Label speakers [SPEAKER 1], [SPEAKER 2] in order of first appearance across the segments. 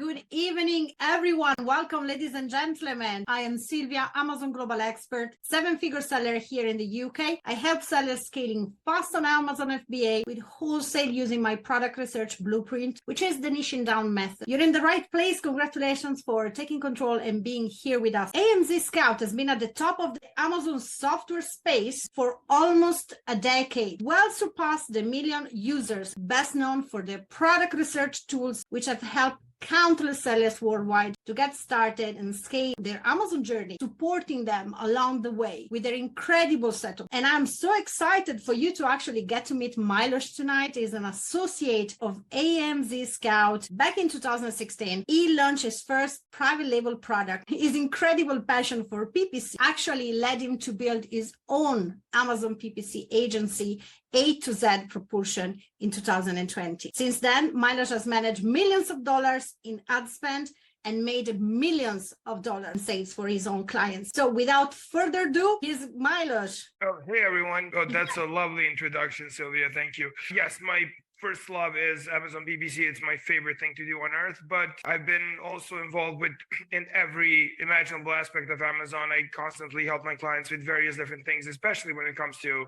[SPEAKER 1] good evening, everyone. Welcome, ladies and gentlemen. I am Sylvia, Amazon Global Expert, seven-figure seller here in the UK. I help sellers scaling fast on Amazon FBA with wholesale using my product research blueprint, which is the niching down method. You're in the right place. Congratulations for taking control and being here with us. AMZScout has been at the top of the Amazon software space for almost a decade, well surpassed the million users, best known for their product research tools, which have helped countless sellers worldwide to get started and scale their Amazon journey, supporting them along the way with their incredible setup. And I'm so excited for you to actually get to meet Milos tonight. He's an associate of AMZScout. Back in 2016, he launched his first private label product. His incredible passion for PPC actually led him to build his own Amazon PPC agency, A to Z Propulsion, in 2020. Since then, Milos has managed millions of dollars in ad spend and made millions of dollars in sales for his own clients. So without further ado, here's Milos.
[SPEAKER 2] Oh, hey everyone. Oh, that's a lovely introduction, Sylvia. Thank you. Yes, my first love is Amazon PPC. It's my favorite thing to do on earth, but I've been also involved in every imaginable aspect of Amazon. I constantly help my clients with various different things, especially when it comes to,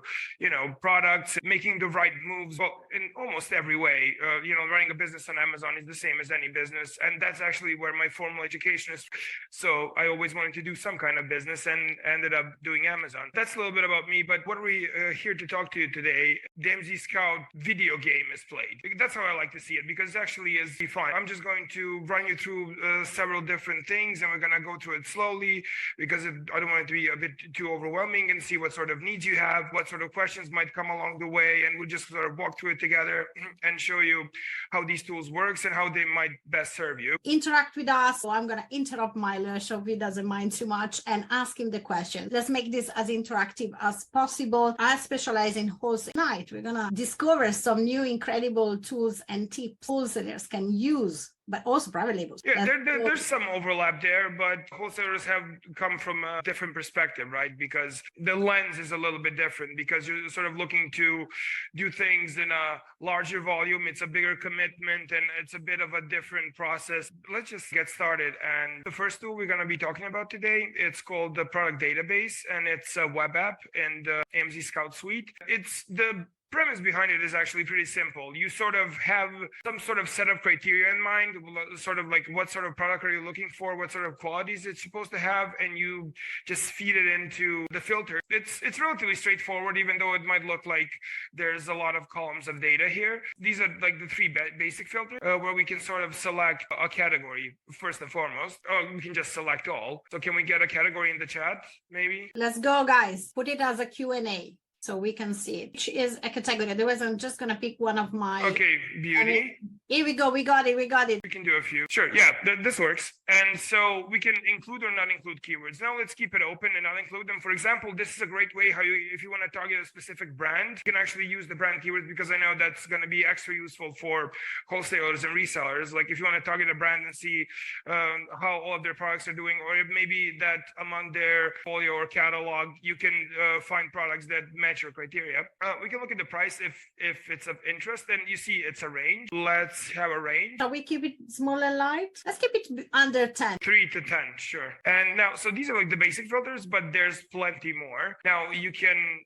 [SPEAKER 2] products, making the right moves, well, in almost every way. Running a business on Amazon is the same as any business. And that's actually where my formal education is. So I always wanted to do some kind of business and ended up doing Amazon. That's a little bit about me, but what are we here to talk to you today? The AMZScout video game is played. That's how I like to see it, because it actually is fun. I'm just going to run you through several different things, and we're going to go through it slowly, because I don't want it to be a bit too overwhelming, and see what sort of needs you have, what sort of questions might come along the way, and we'll just sort of walk through it together and show you how these tools works and how they might best serve you.
[SPEAKER 1] Interact with us. So I'm going to interrupt Milos, so he doesn't mind too much, and ask him the question. Let's make this as interactive as possible. I specialize in wholesale. Tonight, we're going to discover some new incredible tools and tips wholesalers can use, but also private labels.
[SPEAKER 2] Yeah, there's some overlap there, but wholesalers have come from a different perspective, right? Because the lens is a little bit different, because you're sort of looking to do things in a larger volume. It's a bigger commitment, and it's a bit of a different process. Let's just get started. And the first tool we're going to be talking about today, it's called the Product Database, and it's a web app in the AMZScout suite. It's the premise behind it is actually pretty simple. You sort of have some sort of set of criteria in mind, sort of like what sort of product are you looking for, what sort of qualities it's supposed to have, and you just feed it into the filter. It's relatively straightforward, even though it might look like there's a lot of columns of data here. These are like the three basic filters where we can sort of select a category first and foremost. We can just select all. So can we get a category in the chat, maybe?
[SPEAKER 1] Let's go, guys. Put it as a Q&A. So we can see it, which is a category. Otherwise, I'm just going to pick one of my...
[SPEAKER 2] Okay, beauty.
[SPEAKER 1] Here we go. We got it. We
[SPEAKER 2] can do a few. Sure. Yeah, this works. And so we can include or not include keywords. Now let's keep it open and not include them. For example, this is a great way how if you want to target a specific brand, you can actually use the brand keywords, because I know that's going to be extra useful for wholesalers and resellers. Like if you want to target a brand and see how all of their products are doing, or maybe that among their portfolio or catalog, you can find products that match your criteria. We can look at the price if it's of interest, and you see it's a range. Let's have a range.
[SPEAKER 1] Shall we keep it small and light? Let's keep it under 10.
[SPEAKER 2] 3 to 10, sure. And now, so these are like the basic filters, but there's plenty more. Now you can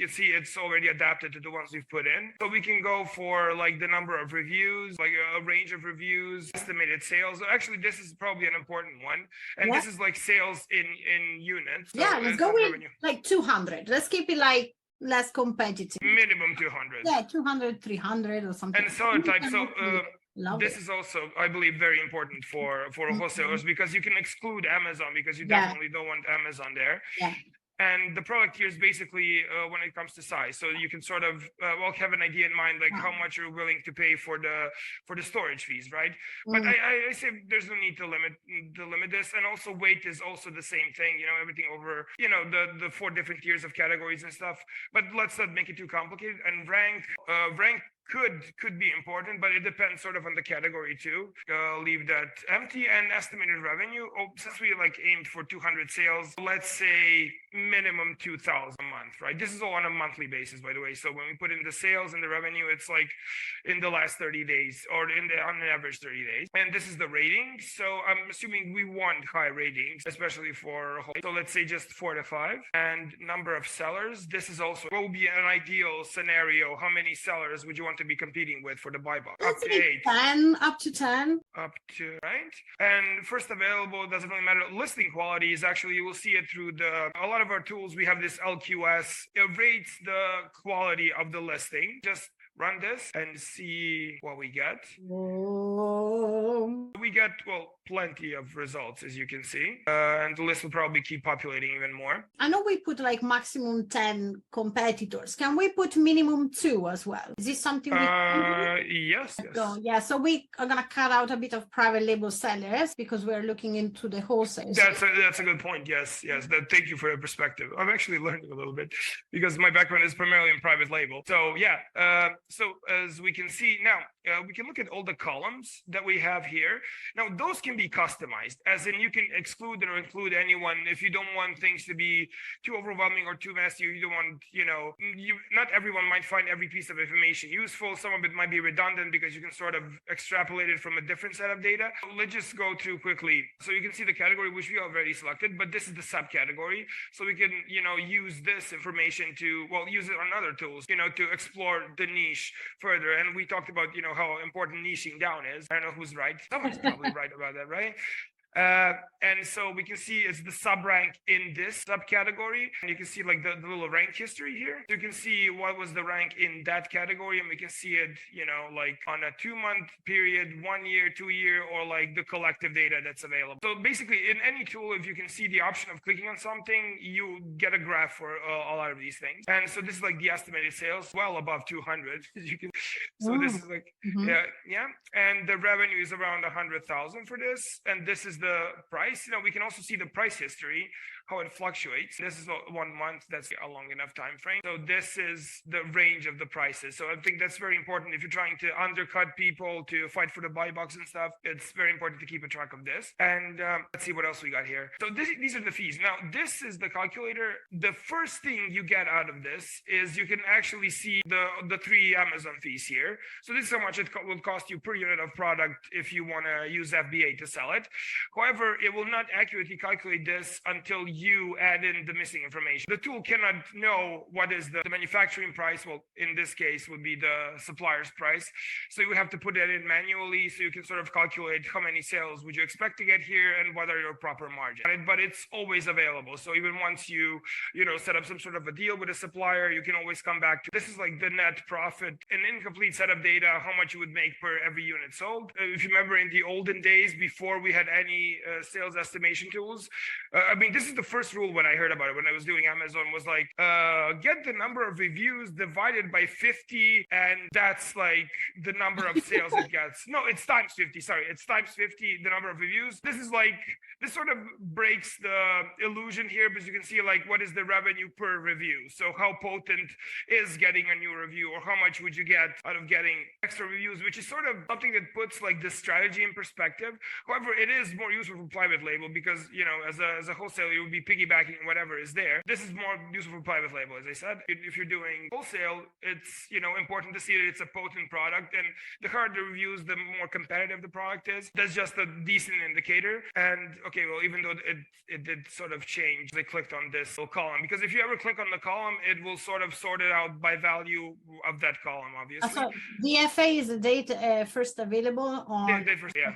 [SPEAKER 2] see it's already adapted to the ones we've put in. So we can go for like the number of reviews, like a range of reviews, estimated sales. Actually, this is probably an important one. And this is like sales in units. So
[SPEAKER 1] yeah, let's go with like 200. Let's keep it like less competitive.
[SPEAKER 2] Minimum 200.
[SPEAKER 1] Yeah, 200, 300 or something.
[SPEAKER 2] And seller type. So this is also, I believe, very important for wholesalers, because you can exclude Amazon, because you definitely don't want Amazon there.
[SPEAKER 1] Yeah.
[SPEAKER 2] And the product here is basically when it comes to size. So you can sort of have an idea in mind, like how much you're willing to pay for the storage fees, right? But I say there's no need to limit this. And also weight is also the same thing, everything over, the 4 different tiers of categories and stuff. But let's not make it too complicated. And rank could be important, but it depends sort of on the category too. Leave that empty. And estimated revenue. Oh, since we like aimed for 200 sales, let's say minimum 2,000 a month, right? This is all on a monthly basis, by the way. So when we put in the sales and the revenue, it's like in the last 30 days or on an average 30 days. And this is the rating. So I'm assuming we want high ratings, especially for so let's say just 4 to 5. And number of sellers. This is also what would be an ideal scenario. How many sellers would you want to be competing with for the buy box? Up to 8.
[SPEAKER 1] 10, up to 10.
[SPEAKER 2] Up to, right? And first available, doesn't really matter. Listing quality is actually, you will see it through a lot of our tools. We have this LQS. It rates the quality of the listing. Just run this and see what we get.
[SPEAKER 1] Whoa.
[SPEAKER 2] We get, well, plenty of results, as you can see. And the list will probably keep populating even more.
[SPEAKER 1] I know we put like maximum 10 competitors. Can we put minimum 2 as well? Is this something we can do?
[SPEAKER 2] Yes.
[SPEAKER 1] So, yeah, so we are going to cut out a bit of private label sellers because we're looking into the wholesale.
[SPEAKER 2] That's a good point. Yes. Thank you for your perspective. I'm actually learning a little bit because my background is primarily in private label. So yeah, so as we can see now, we can look at all the columns that we have here. Now, those can be customized, as in you can exclude or include anyone if you don't want things to be too overwhelming or too messy. You don't want, not everyone might find every piece of information useful. Some of it might be redundant because you can sort of extrapolate it from a different set of data. Let's just go through quickly. So you can see the category, which we already selected, but this is the subcategory. So we can, use this information to, use it on other tools, to explore the niche further. And we talked about, how important niching down is. I don't know who's right. Someone's probably right about that, right? And so we can see it's the sub rank in this subcategory, and you can see like the little rank history here. So you can see what was the rank in that category, and we can see it, like on a 2-month period, 1 year, 2 year, or like the collective data that's available. So basically, in any tool, if you can see the option of clicking on something, you get a graph for a lot of these things. And so this is like the estimated sales, well above 200. You can. So this is like yeah, and the revenue is around 100,000 for this, and this is the price. We can also see the price history, how it fluctuates. This is 1 month. That's a long enough time frame. So this is the range of the prices. So I think that's very important if you're trying to undercut people to fight for the buy box and stuff. It's very important to keep a track of this. And let's see what else we got here. So these are the fees. Now this is the calculator. The first thing you get out of this is you can actually see the 3 Amazon fees here. So this is how much it will cost you per unit of product if you want to use FBA to sell it. However, it will not accurately calculate this until you add in the missing information. The tool cannot know what is the manufacturing price. Well, in this case would be the supplier's price. So you have to put that in manually so you can sort of calculate how many sales would you expect to get here and what are your proper margins. But it's always available. So even once you set up some sort of a deal with a supplier, you can always come back to this is like the net profit, an incomplete set of data, how much you would make per every unit sold. If you remember in the olden days before we had any sales estimation tools, this is the first rule when I heard about it when I was doing Amazon was like get the number of reviews divided by 50 and that's like the number of sales it gets. No, it's times 50. Sorry, it's times 50 the number of reviews. This sort of breaks the illusion here because you can see like what is the revenue per review. So how potent is getting a new review, or how much would you get out of getting extra reviews, which is sort of something that puts like the strategy in perspective. However, it is more useful for private label because as a wholesaler you would be piggybacking whatever is there. This is more useful for private label, as I said. If you're doing wholesale, it's important to see that it's a potent product, and the harder the reviews, the more competitive the product is. That's just a decent indicator. And okay, well, even though it did sort of change, they clicked on this little column, because if you ever click on the column, it will sort of sort it out by value of that column, obviously.
[SPEAKER 1] So DFA is the date first available on.
[SPEAKER 2] Date first, yeah.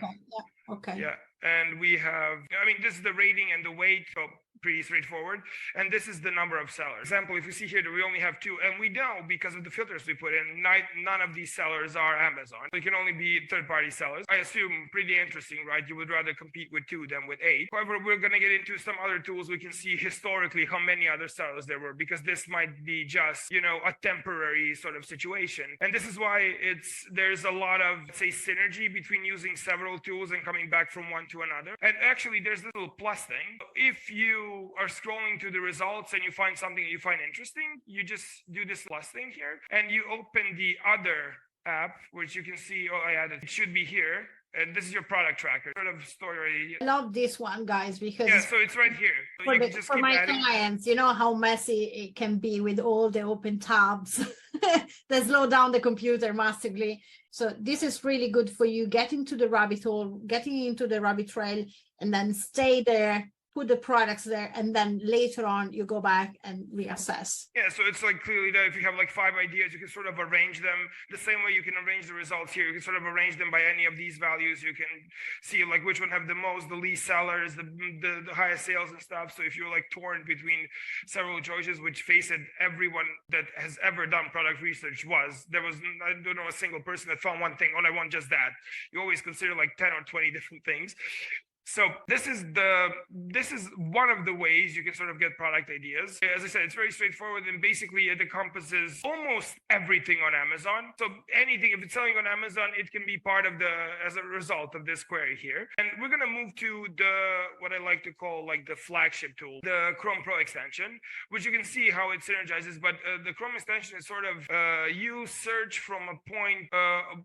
[SPEAKER 1] Okay.
[SPEAKER 2] Yeah. And we have, this is the rating and the weight, so pretty straightforward. And this is the number of sellers. Example, if you see here that we only have 2, and we know because of the filters we put in, none of these sellers are Amazon. So it can only be third-party sellers. I assume pretty interesting, right? You would rather compete with 2 than with 8. However, we're going to get into some other tools. We can see historically how many other sellers there were, because this might be just, a temporary sort of situation. And this is why there's a lot of, say, synergy between using several tools and coming back from one to another. And actually, there's this little plus thing. If you are scrolling through the results and you find something that you find interesting, you just do this plus thing here and you open the other app, which you can see. Oh, I added. It should be here. And this is your product tracker sort of story.
[SPEAKER 1] I love this one, guys, because
[SPEAKER 2] Yeah, so it's right here. So
[SPEAKER 1] for,
[SPEAKER 2] you can just
[SPEAKER 1] for
[SPEAKER 2] keep
[SPEAKER 1] my
[SPEAKER 2] adding.
[SPEAKER 1] clients, you know how messy it can be with all the open tabs that slow down the computer massively. So this is really good for you. Get into the rabbit hole, getting into the rabbit trail, and then stay there, put the products there, and then later on you go back and reassess.
[SPEAKER 2] Yeah, so it's like clearly that if you have like 5 ideas, you can sort of arrange them the same way you can arrange the results here. You can sort of arrange them by any of these values. You can see like which one have the most, the least sellers, the highest sales and stuff. So if you're like torn between several choices, which face it, everyone that has ever done product research there was, I don't know, a single person that found one thing. Oh, I want just that. You always consider like 10 or 20 different things. So this is one of the ways you can sort of get product ideas. As I said, it's very straightforward, and basically it encompasses almost everything on Amazon. So anything, if it's selling on Amazon, it can be part of as a result of this query here. And we're gonna move to what I like to call like the flagship tool, the Chrome Pro extension, which you can see how it synergizes. But the Chrome extension is sort of you search from a point.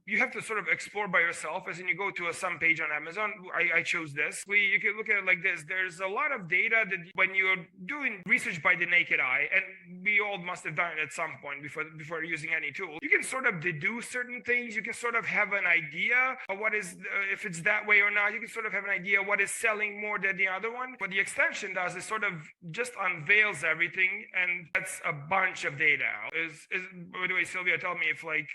[SPEAKER 2] You have to sort of explore by yourself, as in you go to a some page on Amazon. I chose this. You can look at it like this. There's a lot of data that when you're doing research by the naked eye, and we all must have done it at some point before using any tool, you can sort of deduce certain things. You can sort of have an idea of what is, if it's that way or not. You can sort of have an idea what is selling more than the other one. What the extension does is sort of just unveils everything, and that's a bunch of data. By the way, Sylvia, tell me if like,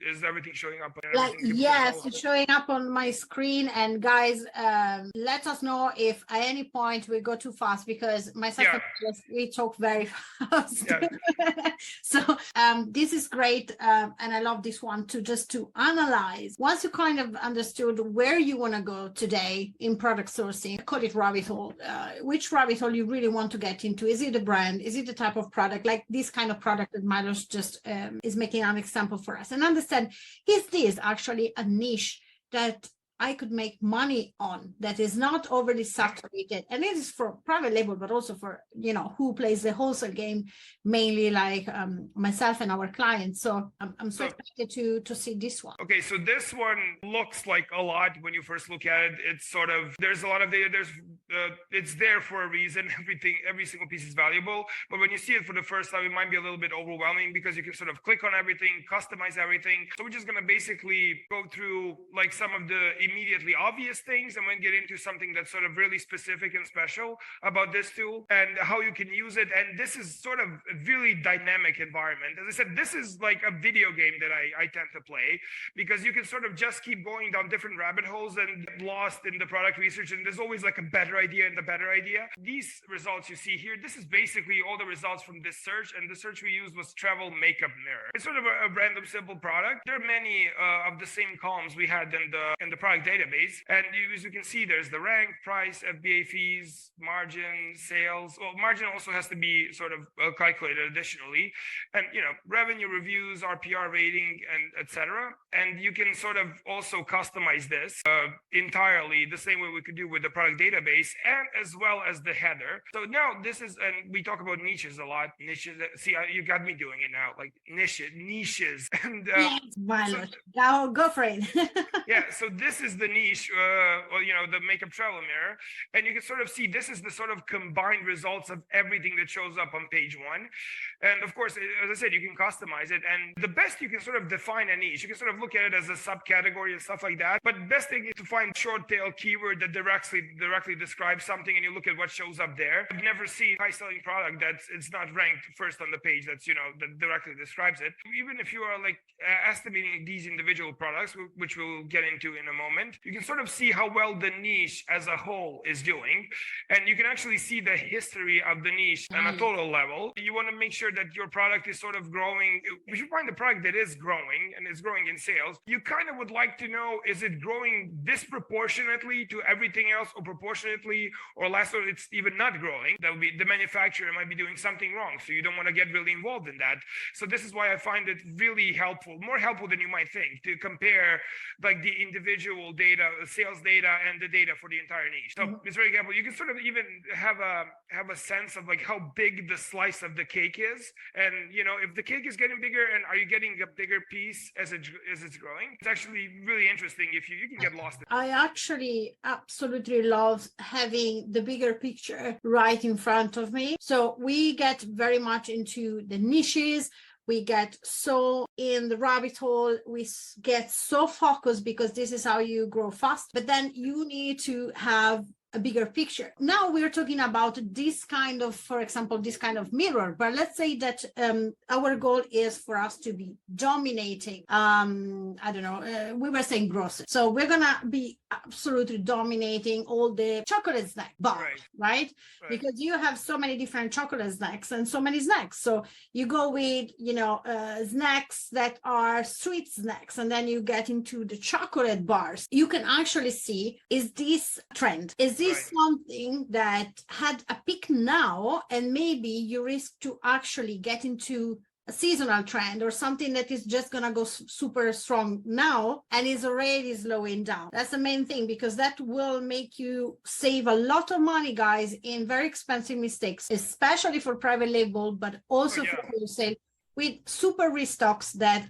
[SPEAKER 2] is everything showing up?
[SPEAKER 1] Yes, it's showing up on my screen. And guys, let us know if at any point we go too fast, because myself and we talk very fast. Yeah. So this is great, and I love this one too, just to analyze. Once you kind of understood where you want to go today in product sourcing, call it rabbit hole, which rabbit hole you really want to get into. Is it a brand? Is it the type of product, like this kind of product that Milos just is making an example for us, and understand, is this actually a niche that I could make money on, that is not overly saturated? And it is for private label, but also for, you know, who plays the wholesale game, mainly like myself and our clients. So I'm so excited to see this one.
[SPEAKER 2] Okay, so this one looks like a lot when you first look at it. It's sort of, there's a lot of data. It's there for a reason. Every single piece is valuable. But when you see it for the first time, it might be a little bit overwhelming, because you can sort of click on everything, customize everything. So we're just gonna basically go through like some of the immediately obvious things, and then get into something that's sort of really specific and special about this tool and how you can use it. And this is sort of a really dynamic environment. As I said, this is like a video game that I tend to play, because you can sort of just keep going down different rabbit holes and get lost in the product research, and there's always like a better idea and the better idea. These results you see here, this is basically all the results from this search, and the search we used was travel makeup mirror. It's sort of a random simple product. There are many of the same columns we had in the product database, and as you can see, there's the rank, price, FBA fees, margin, sales. Well, margin also has to be sort of calculated additionally, and you know, revenue, reviews, RPR rating, and etc. And you can sort of also customize this entirely the same way we could do with the product database, and as well as the header. So now this is, and we talk about niches a lot. Niches. See, you got me doing it now, like niches. And
[SPEAKER 1] yes, Milos, go for it.
[SPEAKER 2] Yeah, so this is the niche, or you know, the makeup travel mirror, and you can sort of see this is the sort of combined results of everything that shows up on page one. And of course, as I said, you can customize it, and the best, you can sort of define a niche. You can sort of look at it as a subcategory and stuff like that. But best thing is to find short tail keyword that directly describes something, and you look at what shows up there. I've never seen a high selling product it's not ranked first on the page that's, you know, that directly describes it. Even if you are like estimating these individual products, which we'll get into in a moment, you can sort of see how well the niche as a whole is doing, and you can actually see the history of the niche on a total level. You want to make sure that your product is sort of growing. If you find a product that is growing and is growing in sales, you kind of would like to know, is it growing disproportionately to everything else or proportionately significantly or less, or it's even not growing, that would be the manufacturer might be doing something wrong. So you don't want to get really involved in that. So this is why I find it really helpful, more helpful than you might think, to compare like the individual data, sales data, and the data for the entire niche. So it's very helpful. You can sort of even have a sense of like how big the slice of the cake is, and if the cake is getting bigger, and are you getting a bigger piece as it's growing? It's actually really interesting if you can get lost in.
[SPEAKER 1] I actually absolutely love having the bigger picture right in front of me. So we get very much into the niches. We get so in the rabbit hole, we get so focused because this is how you grow fast. But then you need to have a bigger picture. Now we're talking about this kind of, for example, this kind of mirror, but let's say that our goal is for us to be dominating, I don't know, we were saying grocery. So we're going to be absolutely dominating all the chocolate snack bars, right? Because you have so many different chocolate snacks and so many snacks. So you go with, snacks that are sweet snacks, and then you get into the chocolate bars. You can actually see, is this trend? Is this something that had a peak now, and maybe you risk to actually get into a seasonal trend or something that is just going to go super strong now and is already slowing down? That's the main thing, because that will make you save a lot of money, guys, in very expensive mistakes, especially for private label, but also for wholesale, with super restocks that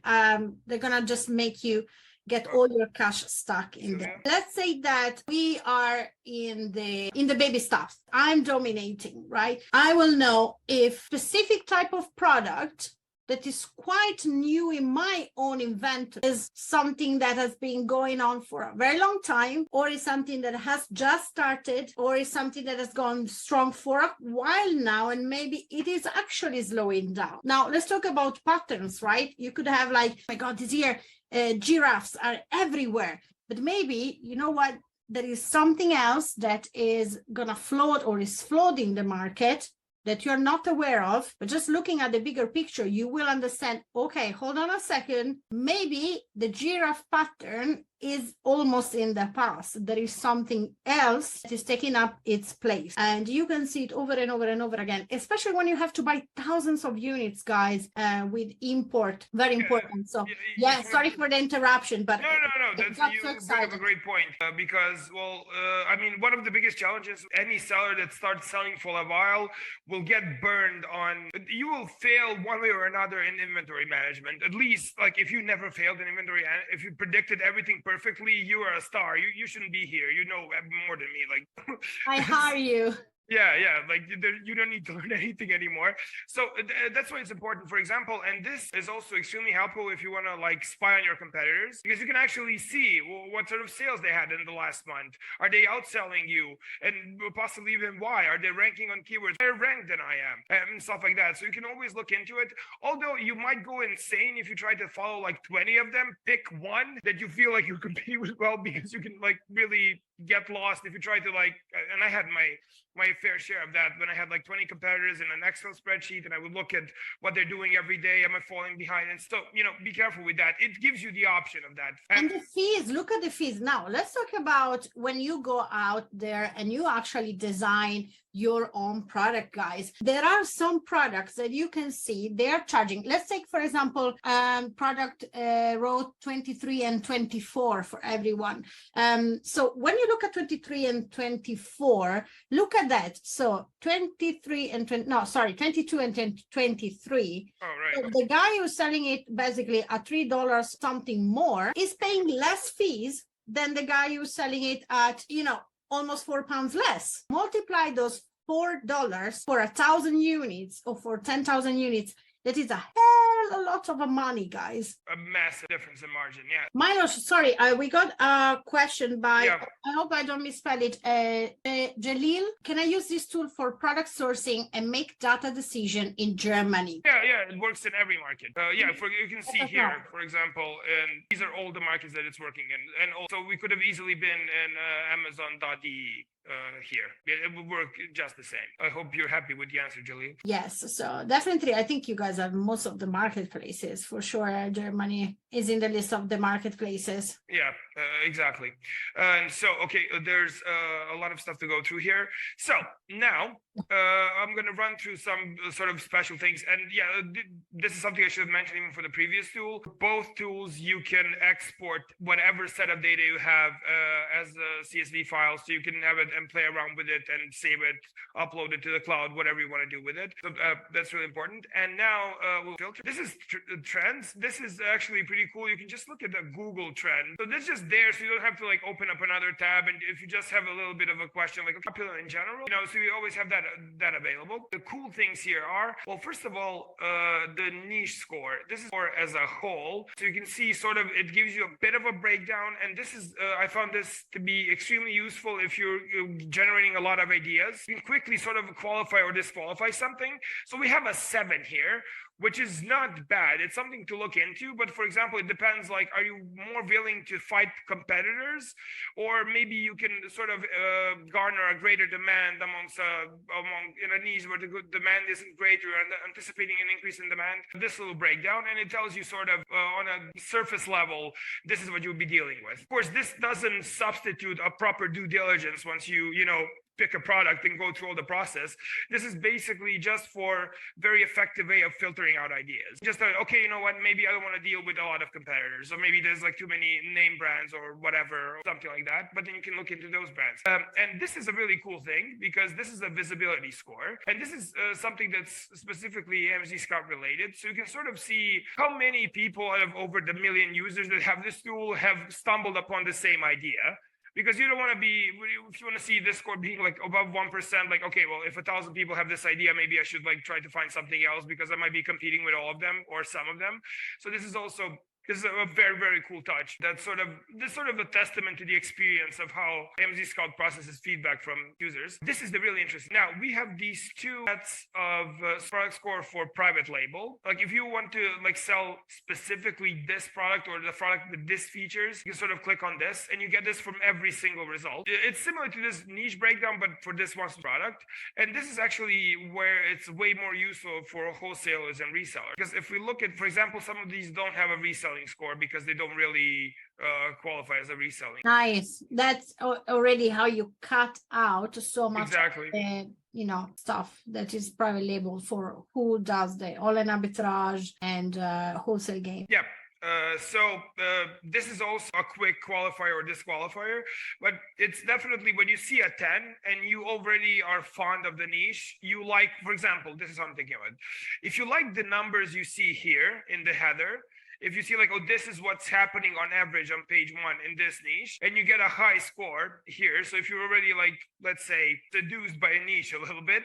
[SPEAKER 1] they're going to just make you get all your cash stuck in there. Let's say that we are in the baby stuff. I'm dominating, right? I will know if specific type of product that is quite new in my own inventory is something that has been going on for a very long time, or is something that has just started, or is something that has gone strong for a while now, and maybe it is actually slowing down. Now, let's talk about patterns, right? You could have like, oh my God, this year, giraffes are everywhere, but maybe, you know what, there is something else that is gonna float or is flooding the market that you're not aware of. But just looking at the bigger picture, you will understand, okay, hold on a second, maybe the giraffe pattern is almost in the past. There is something else that is taking up its place. And you can see it over and over and over again, especially when you have to buy thousands of units, guys, with import. Very important. So, sorry for the interruption, but
[SPEAKER 2] no. You bring up a great point because, one of the biggest challenges, any seller that starts selling for a while will get burned on. You will fail one way or another in inventory management. At least, like, if you never failed in inventory, if you predicted everything perfectly, you are a star. You shouldn't be here. You know more than me. Like,
[SPEAKER 1] I hire you.
[SPEAKER 2] Yeah, like you don't need to learn anything anymore. So that's why it's important, for example, and this is also extremely helpful if you want to like spy on your competitors, because you can actually see what sort of sales they had in the last month. Are they outselling you? And possibly even why? Are they ranking on keywords higher ranked than I am? And stuff like that. So you can always look into it. Although you might go insane if you try to follow like 20 of them, pick one that you feel like you compete with well, because you can like really get lost if you try to like, and I had my fair share of that when I had like 20 competitors in an Excel spreadsheet, and I would look at what they're doing every day. Am I falling behind? And so, be careful with that. It gives you the option of that.
[SPEAKER 1] And the fees, look at the fees. Now, let's talk about when you go out there and you actually design your own product, guys. There are some products that you can see they're charging. Let's take, for example, product row 23 and 24 for everyone. So when you look at 23 and 24, look at that. So 22 and 23.
[SPEAKER 2] Oh, right.
[SPEAKER 1] So the guy who's selling it basically at $3 something more is paying less fees than the guy who's selling it at, almost £4 less. Multiply those $4 for 1,000 units or for 10,000 units. That is a hell a lot of money, guys.
[SPEAKER 2] A massive difference in margin, yeah.
[SPEAKER 1] Milos, sorry, we got a question by, I hope I don't misspell it, Jalil. Can I use this tool for product sourcing and make data decision in Germany?
[SPEAKER 2] Yeah, it works in every market. You can see here, for example, and these are all the markets that it's working in. And also we could have easily been in Amazon.de here. It would work just the same. I hope you're happy with the answer, Jalil.
[SPEAKER 1] Yes, so definitely, I think you guys US and most of the marketplaces. For sure, Germany is in the list of the marketplaces.
[SPEAKER 2] Yeah, exactly. And so, okay, there's a lot of stuff to go through here. So now I'm going to run through some sort of special things. And yeah, this is something I should have mentioned even for the previous tool. Both tools, you can export whatever set of data you have as a CSV file. So you can have it and play around with it and save it, upload it to the cloud, whatever you want to do with it. So that's really important. And now we'll filter. This is trends. This is actually pretty cool. You can just look at the Google trend. So this is just there, so you don't have to like open up another tab. And if you just have a little bit of a question, like popular in general, you know, so you always have that available. The cool things here are, well, first of all, the niche score. This is for as a whole. So you can see sort of, it gives you a bit of a breakdown. And this is, I found this to be extremely useful if you're generating a lot of ideas. You can quickly sort of qualify or disqualify something. So we have a 7 here, which is not bad. It's something to look into. But for example, it depends, like, are you more willing to fight competitors? Or maybe you can sort of garner a greater demand among in a niche where the demand isn't great, or anticipating an increase in demand. This little breakdown, and it tells you sort of on a surface level, this is what you'll be dealing with. Of course, this doesn't substitute a proper due diligence once you pick a product and go through all the process. This is basically just for very effective way of filtering out ideas. Just okay, you know what, maybe I don't want to deal with a lot of competitors, or maybe there's like too many name brands or whatever, or something like that, but then you can look into those brands. And this is a really cool thing because this is a visibility score, and this is something that's specifically AMZScout related. So you can sort of see how many people out of over the million users that have this tool have stumbled upon the same idea. Because you don't want to be, if you want to see this score being like above 1%, like, okay, well, if 1,000 people have this idea, maybe I should like try to find something else because I might be competing with all of them or some of them. So this is a very, very cool touch. That's sort of a testament to the experience of how AMZScout processes feedback from users. This is the really interesting. Now we have these two sets of product score for private label. Like if you want to like sell specifically this product or the product with this features, you can sort of click on this and you get this from every single result. It's similar to this niche breakdown, but for this one product. And this is actually where it's way more useful for wholesalers and resellers. Because if we look at, for example, some of these don't have a reselling score because they don't really qualify as a reselling.
[SPEAKER 1] Nice. That's already how you cut out so much
[SPEAKER 2] exactly
[SPEAKER 1] stuff that is private label for who does the online arbitrage and wholesale game.
[SPEAKER 2] Yeah. So this is also a quick qualifier or disqualifier, but it's definitely when you see a 10 and you already are fond of the niche, you like, for example, this is what I'm thinking about. If you like the numbers you see here in the header, if you see like, oh, this is what's happening on average on page 1 in this niche, and you get a high score here. So if you're already like, let's say, seduced by a niche a little bit,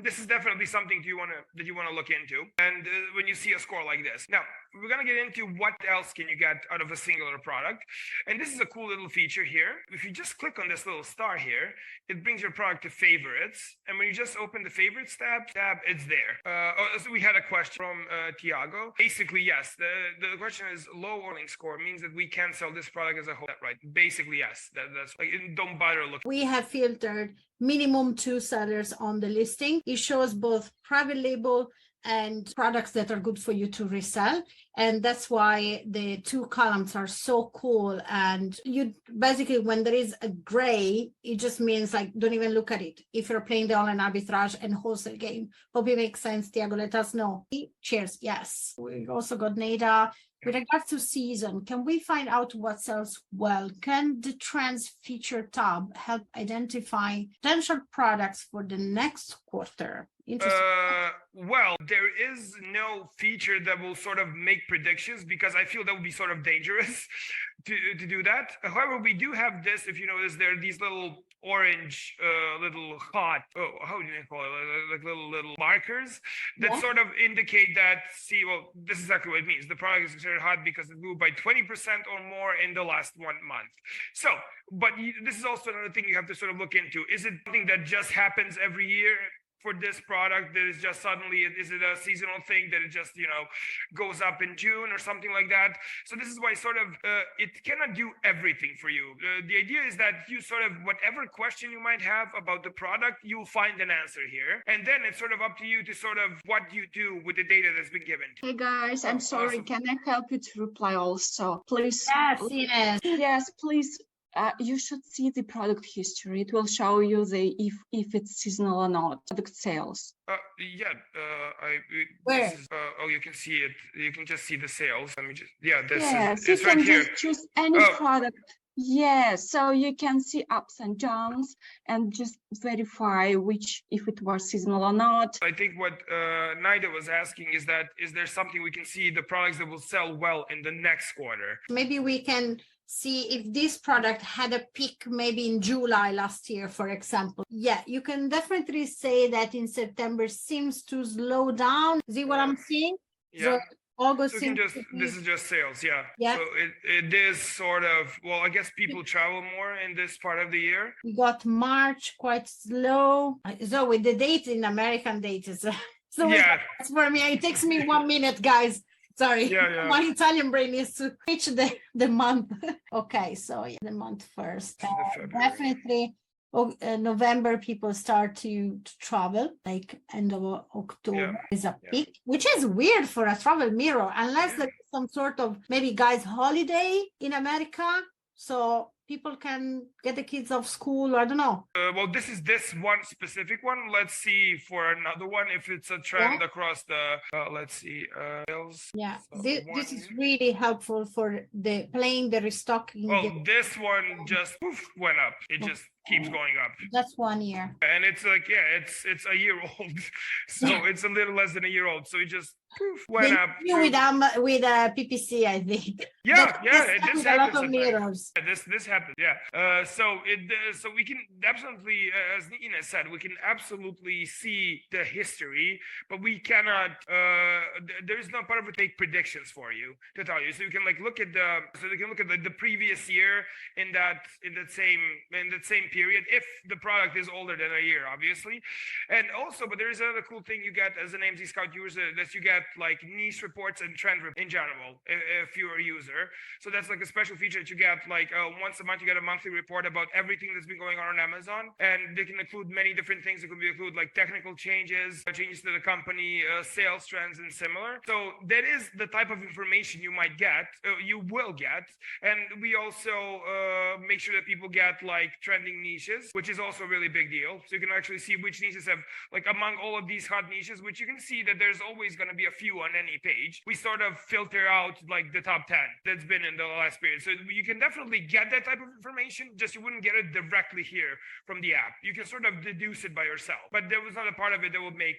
[SPEAKER 2] this is definitely something that you want to look into. And when you see a score like this, now we're going to get into what else can you get out of a singular product. And this is a cool little feature here. If you just click on this little star here, it brings your product to favorites. And when you just open the favorites tab, it's there. So we had a question from Tiago. Basically, yes. The question is low Reselling Score means that we can sell this product as a whole, right? Basically, yes. That's like, don't bother looking.
[SPEAKER 1] We have filtered minimum 2 sellers on the listing. It shows both private label and products that are good for you to resell. And that's why the 2 columns are so cool. And you basically, when there is a gray, it just means like, don't even look at it. If you're playing the online arbitrage and wholesale game. Hope it makes sense, Tiago. Let us know. Cheers. Yes. We also got Nada. With regards to season, can we find out what sells well? Can the trends feature tab help identify potential products for the next quarter? Interesting.
[SPEAKER 2] Well, there is no feature that will sort of make predictions because I feel that would be sort of dangerous to do that. However, we do have this, if you notice, there are these little orange little hot, how do you call it, like little markers that sort of indicate that, see, well, this is exactly what it means. The product is considered hot because it grew by 20% or more in the last 1 month. So, but this is also another thing you have to sort of look into. Is it something that just happens every year? for this product that is just suddenly, is it a seasonal thing that it just, goes up in June or something like that? So this is why sort of it cannot do everything for you. The idea is that you sort of, whatever question you might have about the product, you'll find an answer here. And then it's sort of up to you to sort of what you do with the data that's been given.
[SPEAKER 3] Hey guys, I'm sorry.
[SPEAKER 2] Awesome.
[SPEAKER 3] Can I help you to reply also? Please.
[SPEAKER 1] Yes, Ines.
[SPEAKER 3] Yes, please. You should see the product history. It will show you if it's seasonal or not. Product sales.
[SPEAKER 1] Where?
[SPEAKER 2] You can see it. You can just see the sales. Let me just.
[SPEAKER 3] Yes,
[SPEAKER 2] it's
[SPEAKER 3] you
[SPEAKER 2] right
[SPEAKER 3] can
[SPEAKER 2] here.
[SPEAKER 3] just choose any product. Yeah, so you can see ups and downs and just verify if it was seasonal or not.
[SPEAKER 2] I think what Naida was asking is there something we can see the products that will sell well in the next quarter?
[SPEAKER 1] Maybe we can see if this product had a peak maybe in July last year, for example. Yeah, you can definitely say that in September seems to slow down. See what I'm seeing?
[SPEAKER 2] Yeah.
[SPEAKER 1] So August
[SPEAKER 2] So this is just sales, yeah.
[SPEAKER 1] Yeah.
[SPEAKER 2] So it is sort of, well, I guess people travel more in this part of the year.
[SPEAKER 1] We got March quite slow. So with the dates in American dates, so
[SPEAKER 2] Yeah.
[SPEAKER 1] for me, it takes me 1 minute, guys. Sorry,
[SPEAKER 2] Yeah.
[SPEAKER 1] my Italian brain is to reach the month. Okay, so yeah, the month first. Definitely. November people start to travel, like end of October is a peak, which is weird for a travel mirror, unless there's some sort of maybe guys holiday in America, so people can get the kids off school, or I don't know.
[SPEAKER 2] Well, this is this one specific one. Let's see for another one if it's a trend across the, let's see, sales.
[SPEAKER 1] Yeah,
[SPEAKER 2] So
[SPEAKER 1] this is really helpful for the restocking.
[SPEAKER 2] Well, this one just went up. It just keeps going up.
[SPEAKER 1] That's 1 year.
[SPEAKER 2] And it's like, it's a year old. So it's a little less than a year old. So it just went up.
[SPEAKER 1] With PPC, I think.
[SPEAKER 2] This
[SPEAKER 1] a lot of mirrors.
[SPEAKER 2] This happened, so we can absolutely, as Nina said, we can absolutely see the history, but we cannot. There is no part of it make predictions for you to tell you. So you can look at the previous year in that same period, if the product is older than a year, obviously, and also, but there is another cool thing you get as an AMZScout user, that you get like niche reports and trend in general if you're a user. So that's like a special feature that you get like once a month. You get a monthly report about everything that's been going on Amazon, and they can include many different things. It could include like technical changes to the company, sales trends, and similar. So that is the type of information you might get, you will get, and we also make sure that people get like trending niches, which is also a really big deal. So you can actually see which niches have, like, among all of these hot niches, which you can see that there's always going to be a few on any page. We sort of filter out like the top 10 that's been in the last period. So you can definitely get that type of information, just you wouldn't get it directly here from the app. You can sort of deduce it by yourself, but there was not a part of it that would make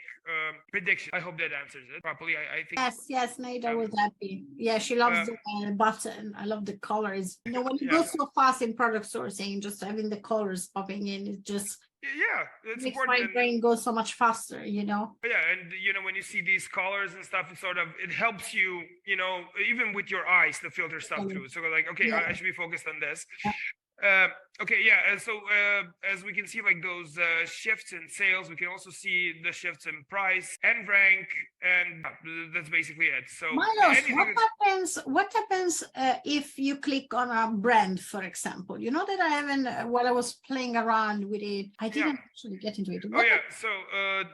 [SPEAKER 2] prediction. I hope that answers it properly. I think.
[SPEAKER 1] Yes, Naida was happy. Yeah, she loves the button. I love the colors. You know, when you go so fast in product sourcing, just having the colors popping in, it just
[SPEAKER 2] it's
[SPEAKER 1] makes
[SPEAKER 2] important.
[SPEAKER 1] my brain go so much faster, you know.
[SPEAKER 2] And when you see these colors and stuff, it helps you, even with your eyes to filter stuff through. So like, okay, I should be focused on this. So as we can see, like those shifts in sales, we can also see the shifts in price and rank, and that's basically it. So
[SPEAKER 1] Milos, what happens if you click on a brand, for example? You know that I haven't, while I was playing around with it, I didn't actually get into it.
[SPEAKER 2] So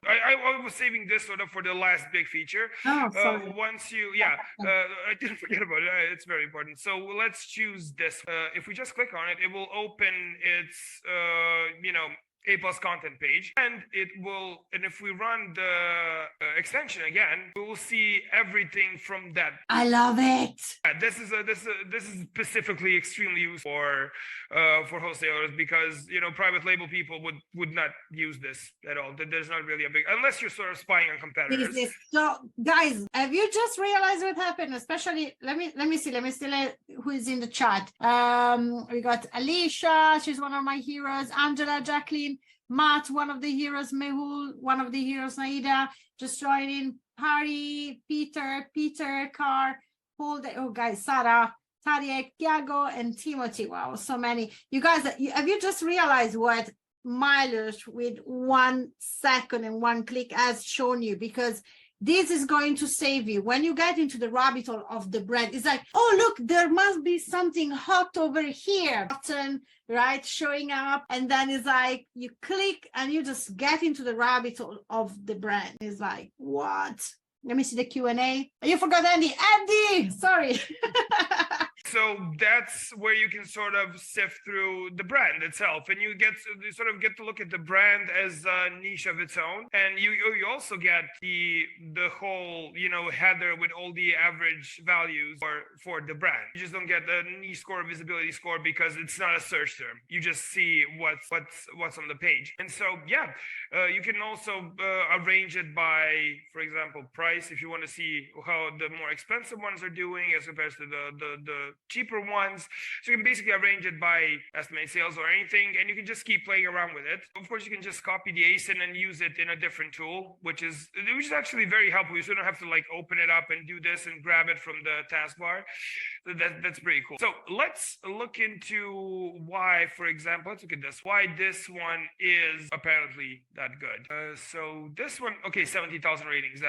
[SPEAKER 2] I was saving this sort of for the last big feature. Once you I didn't forget about it. It's very important. So let's choose this. If we just click on it, it will open its A+ content page, and if we run the extension again, we will see everything from that.
[SPEAKER 1] I love it.
[SPEAKER 2] This is specifically extremely useful for wholesalers, because private label people would not use this at all. There's not really a big, unless you're sort of spying on competitors.
[SPEAKER 1] So guys, have you just realized what happened? Especially, let me see who is in the chat. We got Alicia, she's one of my heroes. Angela, Jacqueline, Matt, one of the heroes. Mehul, one of the heroes. Naida, just joining. Harry, Peter, Carr, Paul. Guys, Sarah, Tarek, Tiago, and Timothy. Wow, so many. You guys, have you just realized what mileage with 1 second and 1 click as shown you, because this is going to save you. When you get into the rabbit hole of the brand, it's like, oh, look, there must be something hot over here. Button, right, showing up. And then it's like, you click and you just get into the rabbit hole of the brand. It's like, what? Let me see the Q&A. You forgot Andy. Andy, sorry.
[SPEAKER 2] So that's where you can sort of sift through the brand itself, and you sort of get to look at the brand as a niche of its own, and you also get the whole header with all the average values for the brand. You just don't get the niche score, visibility score, because it's not a search term. You just see what's on the page. And so you can also arrange it by, for example, price, if you want to see how the more expensive ones are doing as compared to the cheaper ones. So you can basically arrange it by estimated sales or anything, and you can just keep playing around with it. Of course, you can just copy the ASIN and use it in a different tool, which is actually very helpful. You don't have to like open it up and do this and grab it from the taskbar. That's pretty cool. So let's look into why, for example, let's look at this, why this one is apparently that good. So this one, okay, 70,000 ratings.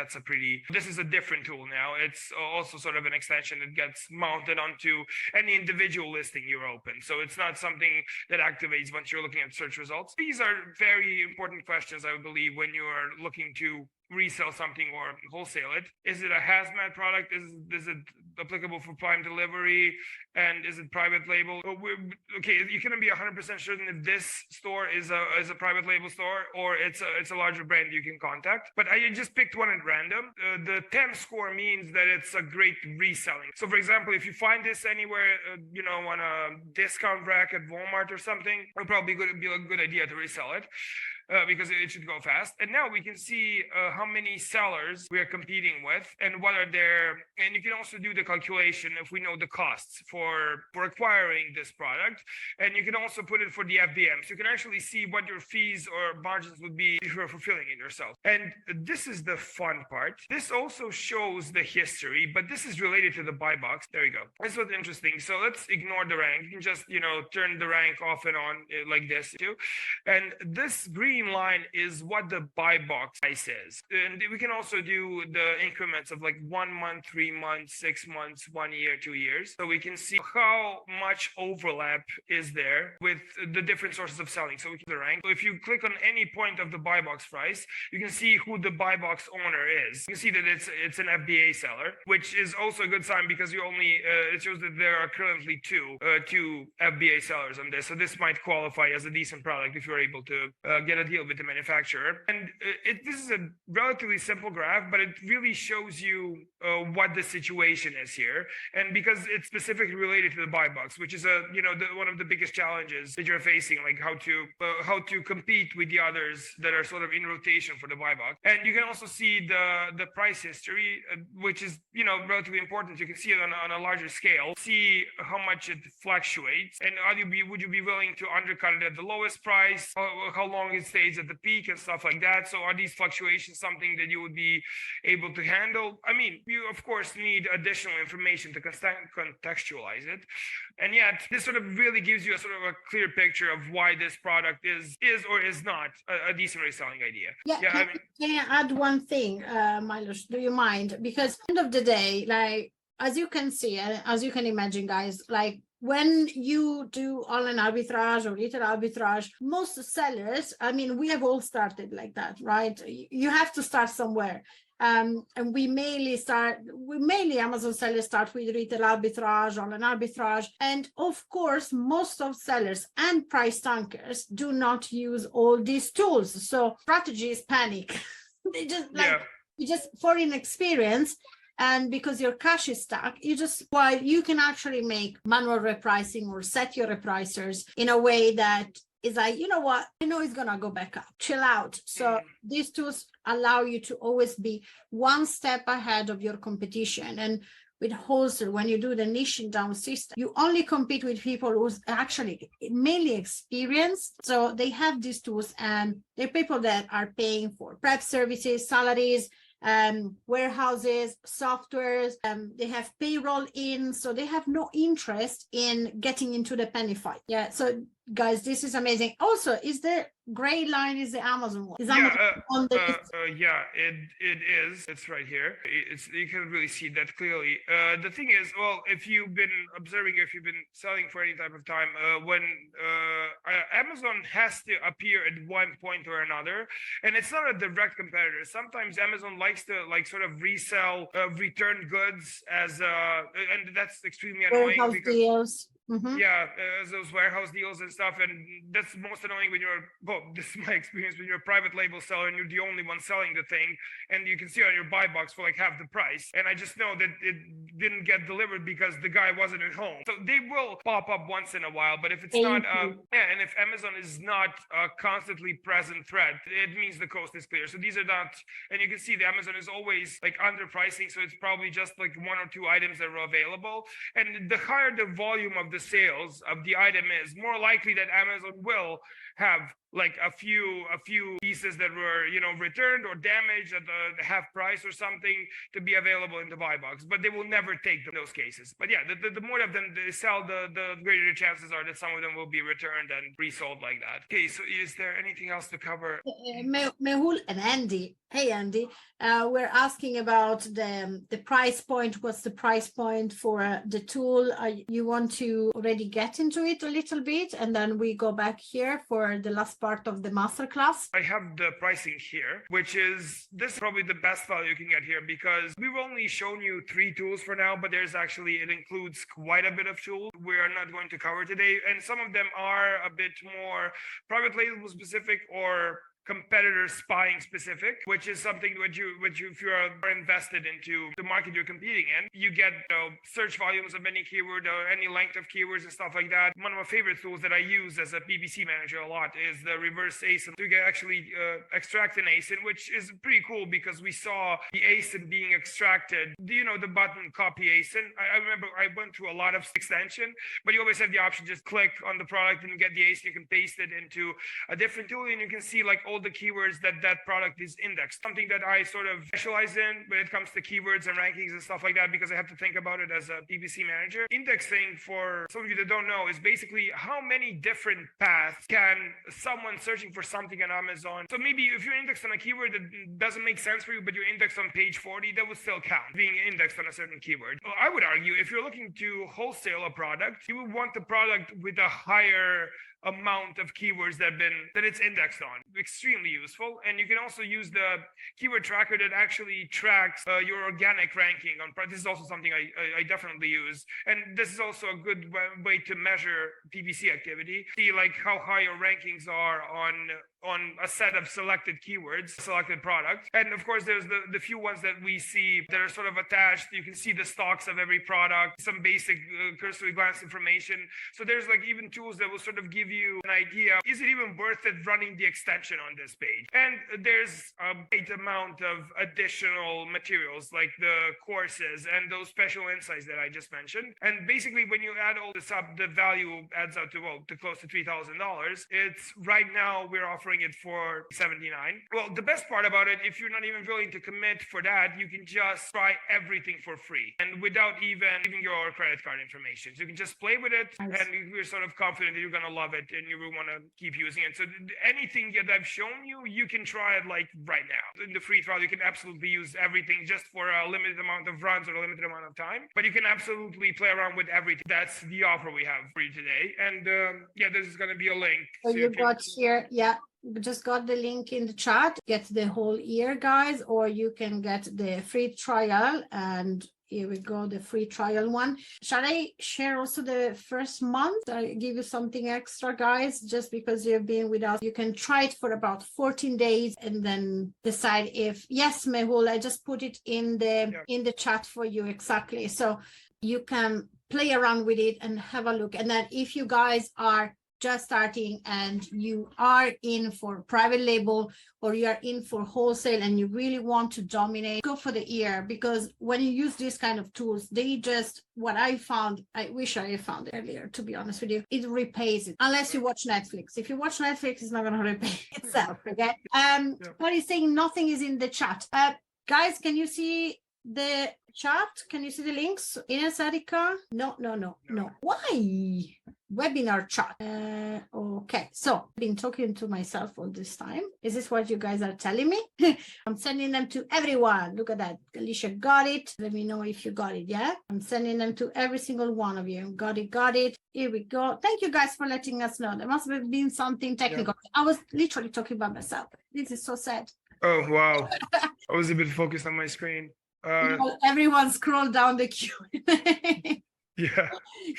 [SPEAKER 2] This is a different tool now. It's also sort of an extension that gets mounted onto any individual listing you open. So it's not something that activates once you're looking at search results. These are very important questions, I believe, when you are looking to resell something or wholesale it. Is it a hazmat product? Is it applicable for prime delivery? And is it private label? Okay, you couldn't be 100% certain if this store is a private label store or it's a larger brand you can contact. But I just picked one at random. The 10 score means that it's a great reselling. So for example, if you find this anywhere, on a discount rack at Walmart or something, it'll probably be a good idea to resell it. Because it should go fast. And now we can see how many sellers we are competing with and what are their, and you can also do the calculation if we know the costs for acquiring this product. And you can also put it for the FBM. So you can actually see what your fees or margins would be if you're fulfilling it yourself. And this is the fun part. This also shows the history, but this is related to the buy box. There you go. This was interesting. So let's ignore the rank. You can just, turn the rank off and on like this too. And this green line is what the buy box price is, and we can also do the increments of like 1 month, 3 months, 6 months, 1 year, 2 years, so we can see how much overlap is there with the different sources of selling. So we can rank. So if you click on any point of the buy box price, you can see who the buy box owner is. You can see that it's an FBA seller, which is also a good sign because it shows that there are currently two FBA sellers on this. So this might qualify as a decent product if you're able to get a deal with the manufacturer. And this is a relatively simple graph, but it really shows you what the situation is here. And because it's specifically related to the buy box, which is one of the biggest challenges that you're facing, like how to compete with the others that are sort of in rotation for the buy box. And you can also see the price history, which is relatively important. You can see it on a larger scale, see how much it fluctuates, and would you be willing to undercut it at the lowest price, how long it stays at the peak and stuff like that. So are these fluctuations something that you would be able to handle? I mean, you of course need additional information to contextualize it, and yet this sort of really gives you a sort of a clear picture of why this product is or is not a decent reselling idea.
[SPEAKER 1] Can I add one thing, Milos? Do you mind? Because at the end of the day, like as you can see, as you can imagine, guys, like when you do online arbitrage or retail arbitrage, most sellers, I mean, we have all started like that, right? You have to start somewhere. And we mainly Amazon sellers start with retail arbitrage, online arbitrage. And of course, most of sellers and price tankers do not use all these tools. So strategy is panic. They just you just for inexperience. And because your cash is stuck, while you can actually make manual repricing or set your repricers in a way that is like, you know what, I know it's going to go back up, chill out. So these tools allow you to always be one step ahead of your competition. And with wholesale, when you do the niching down system, you only compete with people who's actually mainly experienced. So they have these tools and they're people that are paying for prep services, salaries, warehouses, softwares, they have payroll in, so they have no interest in getting into the penny fight. So guys, this is amazing. Also, is the gray line is the Amazon one? Is
[SPEAKER 2] Yeah,
[SPEAKER 1] Amazon on the list?
[SPEAKER 2] yeah, it is. It's right here. It's you can really see that clearly. The thing is, well, if you've been observing, if you've been selling for any type of time, when Amazon has to appear at one point or another, and it's not a direct competitor. Sometimes Amazon likes to like sort of resell return goods as and that's extremely annoying
[SPEAKER 1] Warehouse
[SPEAKER 2] because
[SPEAKER 1] deals. Mhm.
[SPEAKER 2] yeah, those warehouse deals and stuff, and that's most annoying when you're, well, this is my experience, when you're a private label seller and you're the only one selling the thing, and you can see on your buy box for like half the price, and I just know that it didn't get delivered because the guy wasn't at home. So they will pop up once in a while, but if it's not, yeah, and if Amazon is not a constantly present threat, it means the coast is clear. So these are not, and you can see the Amazon is always like underpricing, so it's probably just like one or two items that are available, and the higher the volume of the sales of the item is, more likely that Amazon will have like a few pieces that were, you know, returned or damaged at the half price or something to be available in the buy box, but they will never take those cases. But yeah, the more of them they sell, the greater the chances are that some of them will be returned and resold like that. Okay, so is there anything else to cover?
[SPEAKER 1] Mehul and Andy. Hey, Andy. We're asking about the price point. What's the price point for the tool? You want to already get into it a little bit, and then we go back here for the last part of the masterclass.
[SPEAKER 2] I have the pricing here, which is, this is probably the best value you can get here, because we've only shown you 3 tools for now, but there's actually, it includes quite a bit of tools we are not going to cover today. And some of them are a bit more private label specific or competitor spying specific, which is something which you if you are invested into the market you're competing in, you get search volumes of any keyword or any length of keywords and stuff like that. One of my favorite tools that I use as a PPC manager a lot is the reverse ASIN. You can actually extract an ASIN, which is pretty cool because we saw the ASIN being extracted. Do you know the button copy ASIN? I remember I went through a lot of extension, but you always have the option, just click on the product and you get the ASIN. You can paste it into a different tool and you can see like all the keywords that product is indexed. Something that I sort of specialize in when it comes to keywords and rankings and stuff like that, because I have to think about it as a PPC manager. Indexing, for some of you that don't know, is basically how many different paths can someone searching for something on Amazon. So maybe if you're indexed on a keyword that doesn't make sense for you, but you're indexed on page 40, that would still count, being indexed on a certain keyword. Well, I would argue if you're looking to wholesale a product, you would want the product with a higher amount of keywords that it's indexed on. Extremely useful. And you can also use the keyword tracker that actually tracks your organic ranking on product. This is also something I definitely use. And this is also a good way to measure PPC activity. See like how high your rankings are on a set of selected keywords, selected products. And of course, there's the few ones that we see that are sort of attached. You can see the stocks of every product, some basic cursory glance information. So there's like even tools that will sort of give you an idea, is it even worth it running the extension on this page? And there's a great amount of additional materials like the courses and those special insights that I just mentioned. And basically when you add all this up, the value adds up to, well, to close to $3,000. It's right now we're offering it for $79. Well, the best part about it, if you're not even willing to commit for that, you can just try everything for free and without even giving your credit card information. So you can just play with it and you're sort of confident that you're going to love it and you will want to keep using it. So anything that I've shown you, you can try it like right now. In the free trial, you can absolutely use everything just for a limited amount of runs or a limited amount of time, but you can absolutely play around with everything. That's the offer we have for you today. And yeah, this is going to be a link.
[SPEAKER 1] So you got here, yeah. We just got the link in the chat. Get the whole year, guys, or you can get the free trial. And here we go, the free trial one. Shall I share also the first month? I give you something extra, guys, just because you've been with us. You can try it for about 14 days and then decide if, yes, Mehul, I just put it in the chat for you exactly. So you can play around with it and have a look. And then if you guys are just starting and you are in for private label or you are in for wholesale and you really want to dominate, go for the ear, because when you use these kind of tools, they just, what I found, I wish I found it earlier, to be honest with you, it repays it, unless you watch Netflix. If you watch Netflix, it's not going to repay itself, okay? But he's saying nothing is in the chat. Guys, can you see the chat? Can you see the links? Ines, Erika? No. Why? webinar chat. Okay, so I've been talking to myself all this time. Is this what you guys are telling me? I'm sending them to everyone. Look at that. Alicia got it. Let me know if you got it. Yeah, I'm sending them to every single one of you. Got it. Here we go. Thank you guys for letting us know. There must have been something technical. Yeah. I was literally talking about myself. This is so sad.
[SPEAKER 2] Oh, wow. I was a bit focused on my screen.
[SPEAKER 1] Everyone scroll down the Q&A.
[SPEAKER 2] Yeah.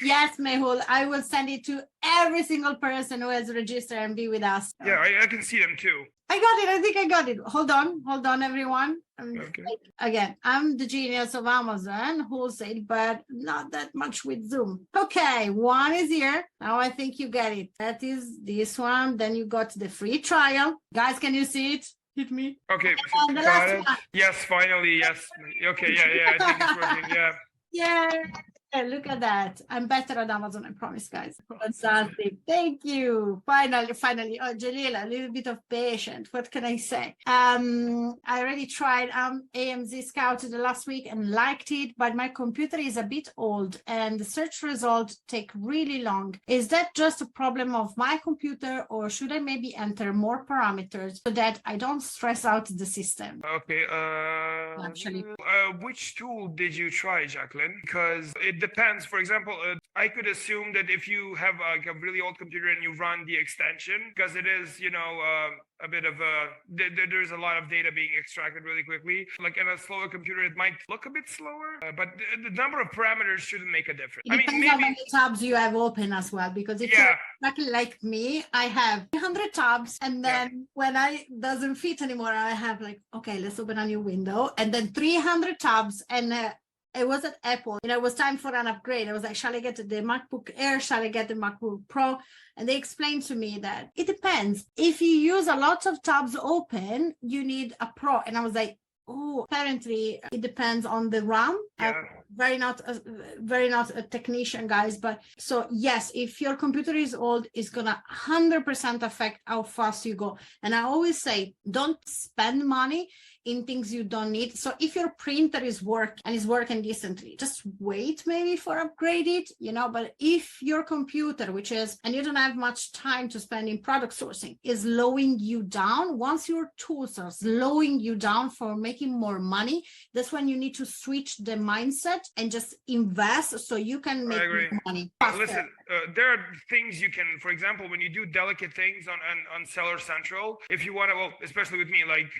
[SPEAKER 1] Yes, Mehul, I will send it to every single person who has registered and be with us.
[SPEAKER 2] Yeah, I can see them too.
[SPEAKER 1] I got it. I think I got it. Hold on, everyone.
[SPEAKER 2] Okay.
[SPEAKER 1] Again, I'm the genius of Amazon wholesale, but not that much with Zoom. Okay, one is here. Now I think you get it. That is this one. Then you got the free trial. Guys, can you see it? Hit me.
[SPEAKER 2] Okay.
[SPEAKER 1] And the last one.
[SPEAKER 2] Yes, finally. Yes. Okay. Yeah. I think it's working. Yeah.
[SPEAKER 1] Yeah. Look at that. I'm better at Amazon, I promise, guys. Fantastic. Thank you. Finally. Oh, Jalila, a little bit of patience. What can I say? I already tried AMZScout the last week and liked it, but my computer is a bit old and the search results take really long. Is that just a problem of my computer, or should I maybe enter more parameters so that I don't stress out the system?
[SPEAKER 2] Okay.
[SPEAKER 1] Actually,
[SPEAKER 2] which tool did you try, Jacqueline? Because it depends. For example, I could assume that if you have like a really old computer and you run the extension, because it is, a bit of there's a lot of data being extracted really quickly. Like in a slower computer, it might look a bit slower, but the number of parameters shouldn't make a difference.
[SPEAKER 1] It depends on how many tabs you have open as well, because if you're exactly like me, I have 300 tabs, and then when I doesn't fit anymore, I have like, okay, let's open a new window, and then 300 tabs, and it was at Apple. It was time for an upgrade. I was like, shall I get the MacBook Air? Shall I get the MacBook Pro? And they explained to me that it depends. If you use a lot of tabs open, you need a Pro. And I was like, oh, apparently it depends on the RAM. Very not a technician, guys. But so yes, if your computer is old, it's gonna 100% affect how fast you go. And I always say, don't spend money in things you don't need. So if your printer is working decently, just wait maybe for upgrade it, but if your computer, and you don't have much time to spend in product sourcing, is slowing you down, once your tools are slowing you down for making more money, that's when you need to switch the mindset and just invest so you can make more money faster.
[SPEAKER 2] Listen, there are things you can, for example, when you do delicate things on Seller Central, if you want to, well, especially with me, like,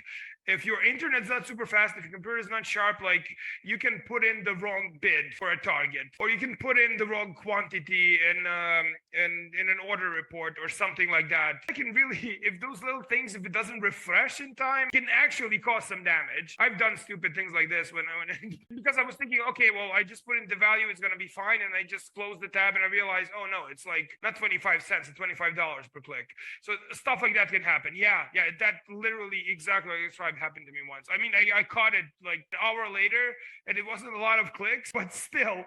[SPEAKER 2] if your internet's not super fast, if your computer is not sharp, like you can put in the wrong bid for a target, or you can put in the wrong quantity in an order report or something like that. I can really, if those little things, if it doesn't refresh in time, can actually cause some damage. I've done stupid things like this because I was thinking, okay, well, I just put in the value, it's gonna be fine, and I just closed the tab and I realized, oh no, it's like not 25 cents, it's $25 per click. So stuff like that can happen. Yeah, that literally exactly what I described happened to me once. I mean, I caught it like an hour later, and it wasn't a lot of clicks, but still,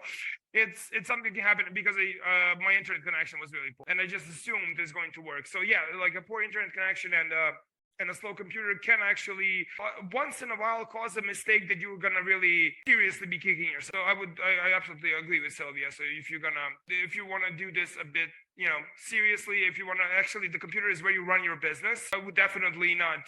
[SPEAKER 2] it's something can happen because my internet connection was really poor, and I just assumed it's going to work. So yeah, like a poor internet connection and a slow computer can actually once in a while cause a mistake that you're gonna really seriously be kicking yourself. So I absolutely agree with Sylvia. So if you want to do this a bit, seriously, if you want to actually, the computer is where you run your business, I would definitely not,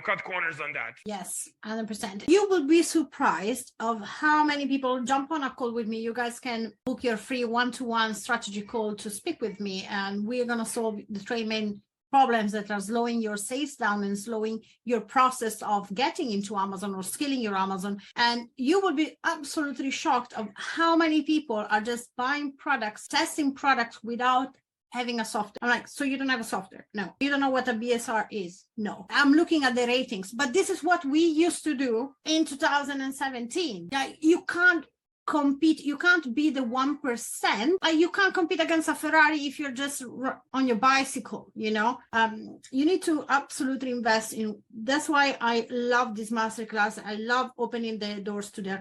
[SPEAKER 2] cut corners on that.
[SPEAKER 1] Yes, 100%. You will be surprised of how many people jump on a call with me. You guys can book your free one-to-one strategy call to speak with me, and we're going to solve the three main problems that are slowing your sales down and slowing your process of getting into Amazon or scaling your Amazon. And you will be absolutely shocked of how many people are just buying products, testing products without having a software. I'm like, so you don't have a software? No. You don't know what a BSR is? No. I'm looking at the ratings, but this is what we used to do in 2017. Yeah, you can't compete. You can't be the 1%. You can't compete against a Ferrari if you're just on your bicycle, you need to absolutely invest in. That's why I love this masterclass. I love opening the doors to the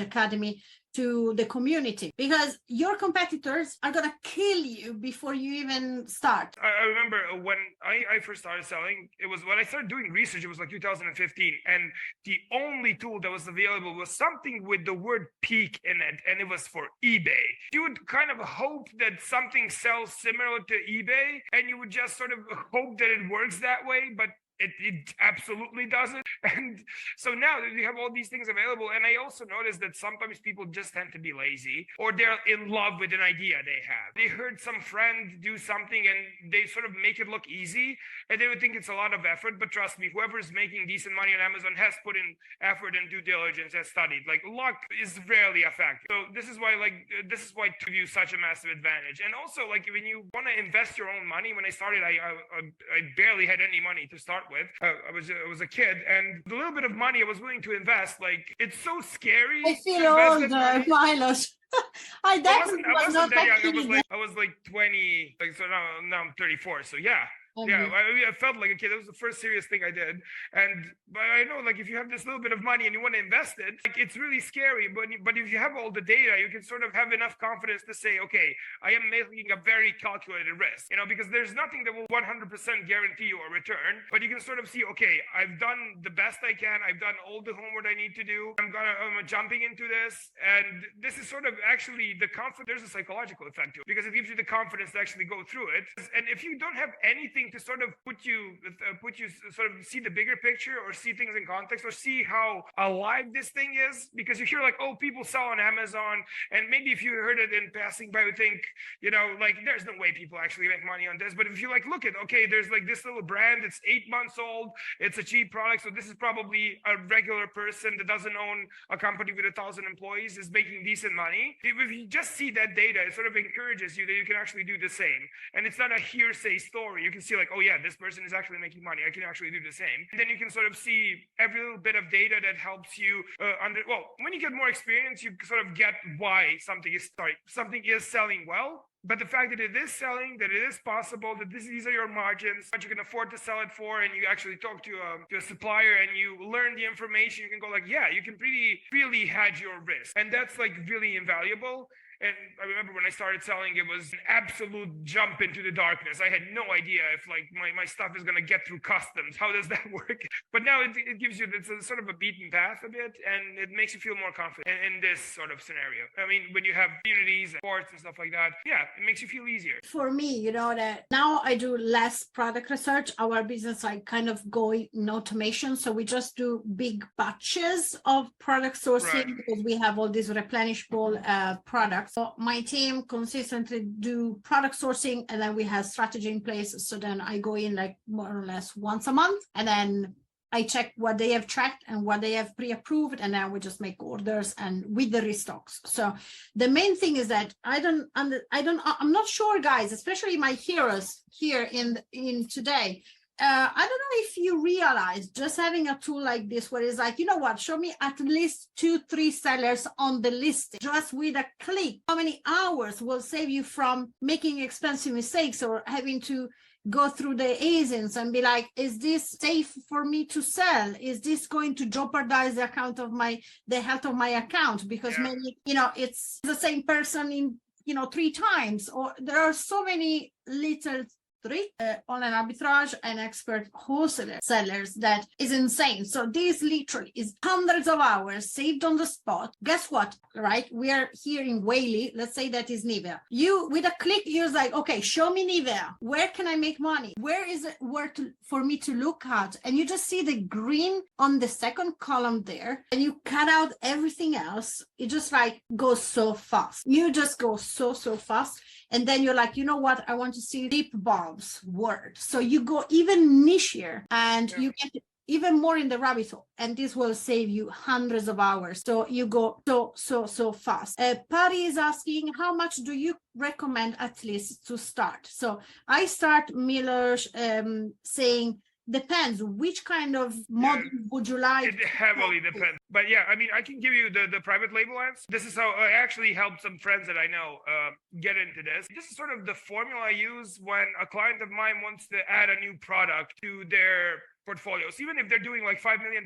[SPEAKER 1] academy, to the community, because your competitors are going to kill you before you even start.
[SPEAKER 2] I remember when I first started selling, it was when I started doing research, it was like 2015. And the only tool that was available was something with the word peak in it. And it was for eBay. You would kind of hope that something sells similar to eBay, and you would just sort of hope that it works that way. But it absolutely doesn't. And so now that we have all these things available, and I also noticed that sometimes people just tend to be lazy, or they're in love with an idea they have. They heard some friend do something and they sort of make it look easy, and they would think it's a lot of effort. But trust me, whoever's making decent money on Amazon has put in effort and due diligence, has studied. Like, luck is rarely a factor. So this is why to view such a massive advantage. And also, like, when you want to invest your own money, when I started, I barely had any money to start with. I was a kid, and the little bit of money I was willing to invest, like, it's so scary.
[SPEAKER 1] I feel old, Milos. I definitely was not that young.
[SPEAKER 2] I was like 20, like, so now I'm 34. So yeah. Yeah, I felt like a kid. That was the first serious thing I did. But I know, like, if you have this little bit of money and you want to invest it, like, it's really scary. But if you have all the data, you can sort of have enough confidence to say, okay, I am making a very calculated risk, because there's nothing that will 100% guarantee you a return. But you can sort of see, okay, I've done the best I can. I've done all the homework I need to do. I'm jumping into this. And this is sort of actually the confidence. There's a psychological effect to it, because it gives you the confidence to actually go through it. And if you don't have anything to sort of put you sort of see the bigger picture, or see things in context, or see how alive this thing is, because you hear like, oh, people sell on Amazon, and maybe if you heard it in passing by, you would think, like, there's no way people actually make money on this. But if you like look at, okay, there's like this little brand, it's 8 months old, it's a cheap product, so this is probably a regular person that doesn't own a company with 1,000 employees, is making decent money. If you just see that data, it sort of encourages you that you can actually do the same. And it's not a hearsay story. You can see like, oh yeah, this person is actually making money, I can actually do the same. And then you can sort of see every little bit of data that helps you when you get more experience, you sort of get why something is selling well. But the fact that it is selling, that it is possible, that these are your margins, what you can afford to sell it for, and you actually talk to a supplier and you learn the information, you can go like, yeah, you can really hedge your risk. And that's like really invaluable. And I remember when I started selling, it was an absolute jump into the darkness. I had no idea if like my stuff is going to get through customs. How does that work? But now it gives you it's a sort of a beaten path a bit, and it makes you feel more confident in this sort of scenario. I mean, when you have communities and ports and stuff like that, yeah, it makes you feel easier.
[SPEAKER 1] For me, that now I do less product research. Our business, I kind of go in automation. So we just do big batches of product sourcing, because we have all these replenishable products. So my team consistently do product sourcing, and then we have strategy in place. So then I go in like more or less once a month, and then I check what they have tracked and what they have pre-approved, and then we just make orders and with the restocks. So the main thing is that I'm not sure, guys, especially my heroes here in today. I don't know if you realize, just having a tool like this, where it's like, you know what, show me at least 2-3 sellers on the list, just with a click, how many hours will save you from making expensive mistakes, or having to go through the ASINs and be like, is this safe for me to sell? Is this going to jeopardize the health of my account? Because maybe, it's the same person in, 3 times, or there are so many little online arbitrage and expert wholesale sellers that is insane. So this literally is hundreds of hours saved on the spot. Guess what, right? We are here in Whaley. Let's say that is Nivea. You, with a click, you're like, okay, show me Nivea. Where can I make money? Where is it for me to look at? And you just see the green on the second column there, and you cut out everything else. It just like goes so fast. You just go so fast. And then you're like, you know what? I want to see lip balms work. So you go even nichier, and you get even more in the rabbit hole. And this will save you hundreds of hours. So you go so fast. Patty is asking, how much do you recommend at least to start? So I start, Miller, saying, depends which kind of model would you like.
[SPEAKER 2] It heavily depends. But yeah, I mean, I can give you the private label answer. This is how I actually helped some friends that I know get into this. This is sort of the formula I use when a client of mine wants to add a new product to their portfolios, even if they're doing like $5 million,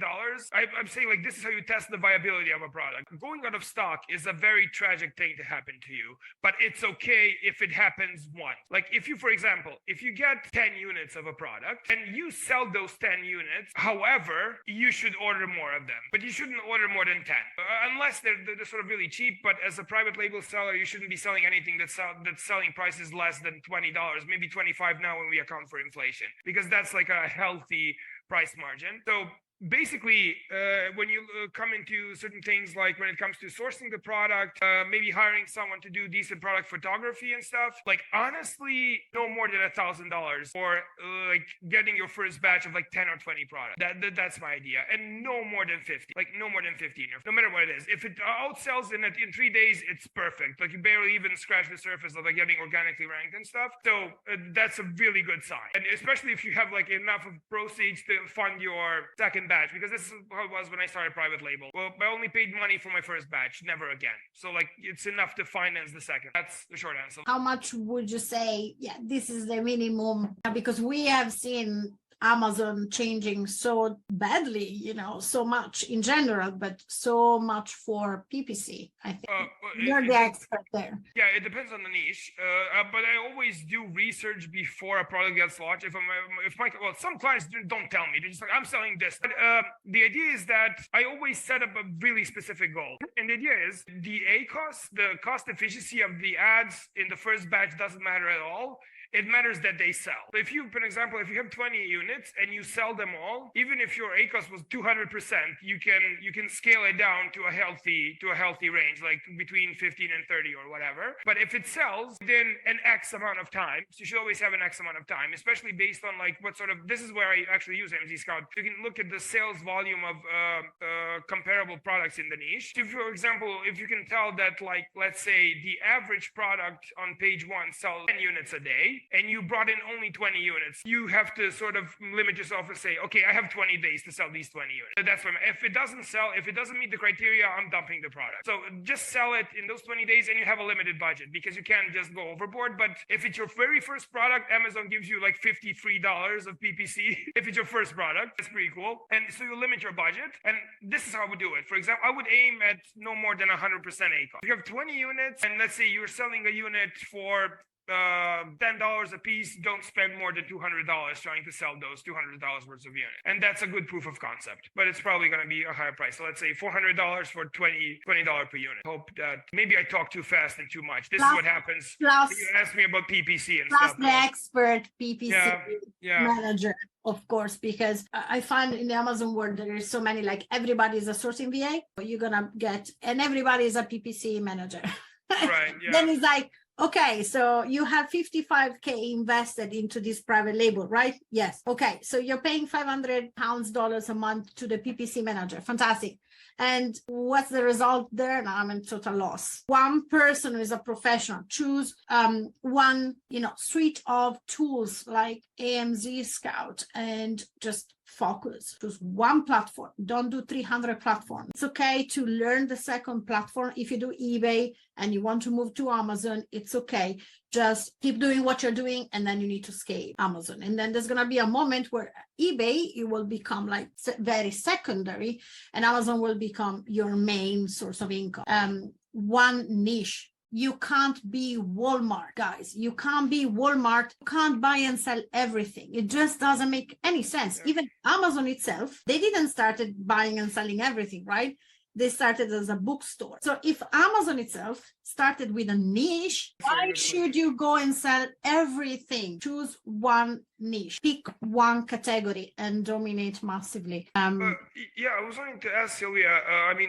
[SPEAKER 2] I'm saying like this is how you test the viability of a product. Going out of stock is a very tragic thing to happen to you, but it's okay if it happens once. Like if you, for example, if you get 10 units of a product and you sell those 10 units, however, you should order more of them, but you shouldn't order more than 10, unless they're sort of really cheap. But as a private label seller, you shouldn't be selling anything that's selling prices less than $20, maybe 25 now when we account for inflation, because that's like a healthy price margin. So basically, when you come into certain things, like when it comes to sourcing the product, maybe hiring someone to do decent product photography and stuff, like honestly, no more than $1,000 for like getting your first batch of like 10 or 20 products. That's my idea, and no more than 50, like no more than 15, no matter what it is. If it outsells in 3 days, it's perfect. Like you barely even scratch the surface of like getting organically ranked and stuff. So that's a really good sign, and especially if you have like enough of proceeds to fund your second batch, because this is how it was when I started private label. Well, I only paid money for my first batch, never again. So like it's enough to finance the second. That's the short answer.
[SPEAKER 1] How much would you say, yeah, this is the minimum? Because we have seen Amazon changing so badly, so much in general, but so much for PPC. I think you're the expert there.
[SPEAKER 2] Yeah, it depends on the niche, but I always do research before a product gets launched. Some clients don't tell me; they're just like, "I'm selling this." But the idea is that I always set up a really specific goal, and the idea is the ACoS, the cost efficiency of the ads in the first batch doesn't matter at all. It matters that they sell. If you, for example, if you have 20 units and you sell them all, even if your ACoS was 200%, you can scale it down to a healthy range, like between 15 and 30 or whatever. But if it sells within an X amount of time, so you should always have an X amount of time, especially based on like what sort of, this is where I actually use AMZScout. You can look at the sales volume of comparable products in the niche. So for example, if you can tell that, like, let's say the average product on page 1 sells 10 units a day, and you brought in only 20 units, you have to sort of limit yourself and say, okay, I have 20 days to sell these 20 units. That's what if it doesn't sell, if it doesn't meet the criteria, I'm dumping the product. So just sell it in those 20 days, and you have a limited budget because you can't just go overboard. But if it's your very first product, Amazon gives you like $53 of PPC. If it's your first product, that's pretty cool. And so you limit your budget. And this is how I would do it. For example, I would aim at no more than 100% ACoS. If you have 20 units, and let's say you're selling a unit for $10 a piece, don't spend more than $200 trying to sell those $200 worth of units. And that's a good proof of concept, but it's probably going to be a higher price. So let's say $400 for $20 per unit. Hope that maybe I talk too fast and too much. This is what happens when you ask me about PPC and stuff.
[SPEAKER 1] The expert PPC manager, of course, because I find in the Amazon world there is so many, like everybody is a sourcing VA, you're gonna get, and everybody is a PPC manager.
[SPEAKER 2] Right. Yeah.
[SPEAKER 1] Then it's like, okay, so you have $55K invested into this private label, right? Yes. Okay, so you're paying £500 a month to the PPC manager. Fantastic. And what's the result there? Now I'm in total loss. One person who is a professional, choose one, suite of tools like AMZScout and just focus. Choose one platform. Don't do 300 platforms. It's okay to learn the second platform. If you do eBay and you want to move to Amazon, it's okay. Just keep doing what you're doing, and then you need to scale Amazon. And then there's going to be a moment where eBay, it will become like very secondary, and Amazon will become your main source of income. One niche. You can't be Walmart, guys. You can't be Walmart. You can't buy and sell everything. It just doesn't make any sense. Even Amazon itself, they didn't start buying and selling everything, right? They started as a bookstore. So if Amazon itself started with a niche, why should you go and sell everything? Choose one niche, pick one category and dominate massively.
[SPEAKER 2] I was wanting to ask Sylvia,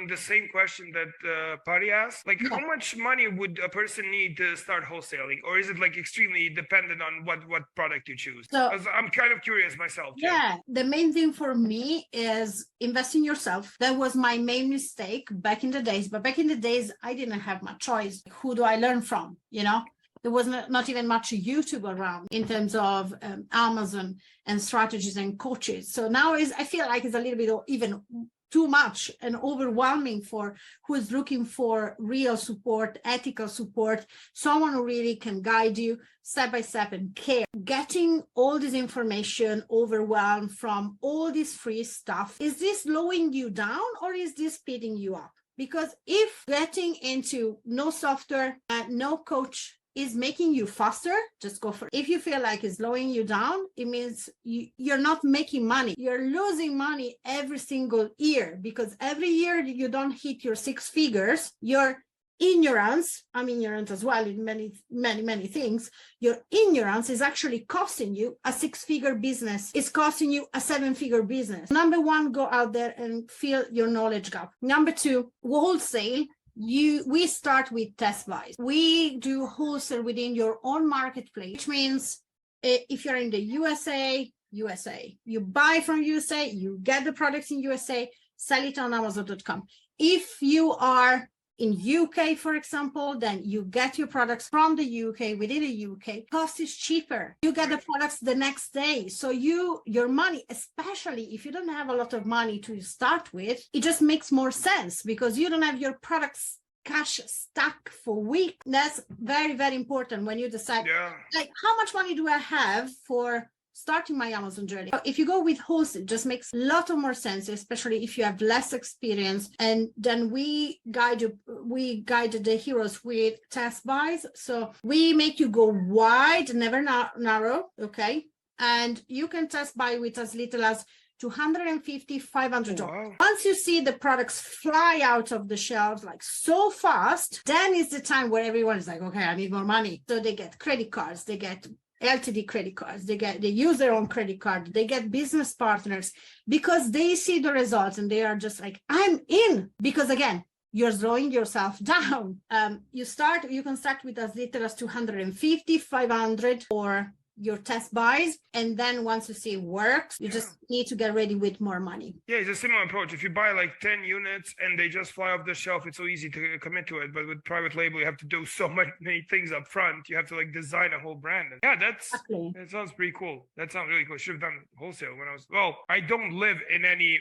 [SPEAKER 2] the same question that Pari asked, like how much money would a person need to start wholesaling? Or is it like extremely dependent on what product you choose? So, I'm kind of curious myself.
[SPEAKER 1] Yeah, the main thing for me is invest in yourself. That was my main mistake back in the days, but back in the days, I didn't have much choice. Who do I learn from? There was not even much YouTube around in terms of Amazon and strategies and coaches. So now I feel like it's a little bit even too much and overwhelming for who is looking for real support, ethical support, someone who really can guide you step by step and care. Getting all this information overwhelmed from all this free stuff, is this slowing you down or is this speeding you up? Because if getting into no software and no coach is making you faster, just go for it. If you feel like it's slowing you down, it means you're not making money. You're losing money every single year, because every year you don't hit your 6 figures, your ignorance, I'm ignorant as well in many things, your ignorance is actually costing you a 6-figure business. It's costing you a 7-figure business. Number 1, go out there and fill your knowledge gap. Number 2, wholesale. We start with test buys. We do wholesale within your own marketplace, which means if you're in the USA, you buy from USA, you get the products in USA, sell it on Amazon.com. If you are in UK, for example, then you get your products from the UK within the UK. Cost is cheaper. You get the products the next day. So your money, especially if you don't have a lot of money to start with, it just makes more sense because you don't have your products cash stuck for weeks. That's very, very important when you decide, like, how much money do I have for starting my Amazon journey? If you go with wholesale, it just makes a lot of more sense, especially if you have less experience. And then we guide the heroes with test buys. So we make you go wide, never narrow, okay? And you can test buy with as little as $250, $500. Wow. Once you see the products fly out of the shelves like so fast, then is the time where everyone is like, okay, I need more money. So they get credit cards, they get LTD credit cards, they use their own credit card, they get business partners because they see the results and they are just like, I'm in. Because again, you're slowing yourself down. You can start with as little as 250, 500 or your test buys, and then once you see it works, you just need to get ready with more money.
[SPEAKER 2] Yeah, it's a similar approach. If you buy like 10 units and they just fly off the shelf, it's so easy to commit to it. But with private label, you have to do so many things up front. You have to like design a whole brand. And yeah, that sounds pretty cool. That sounds really cool. Should have done wholesale when I don't live in any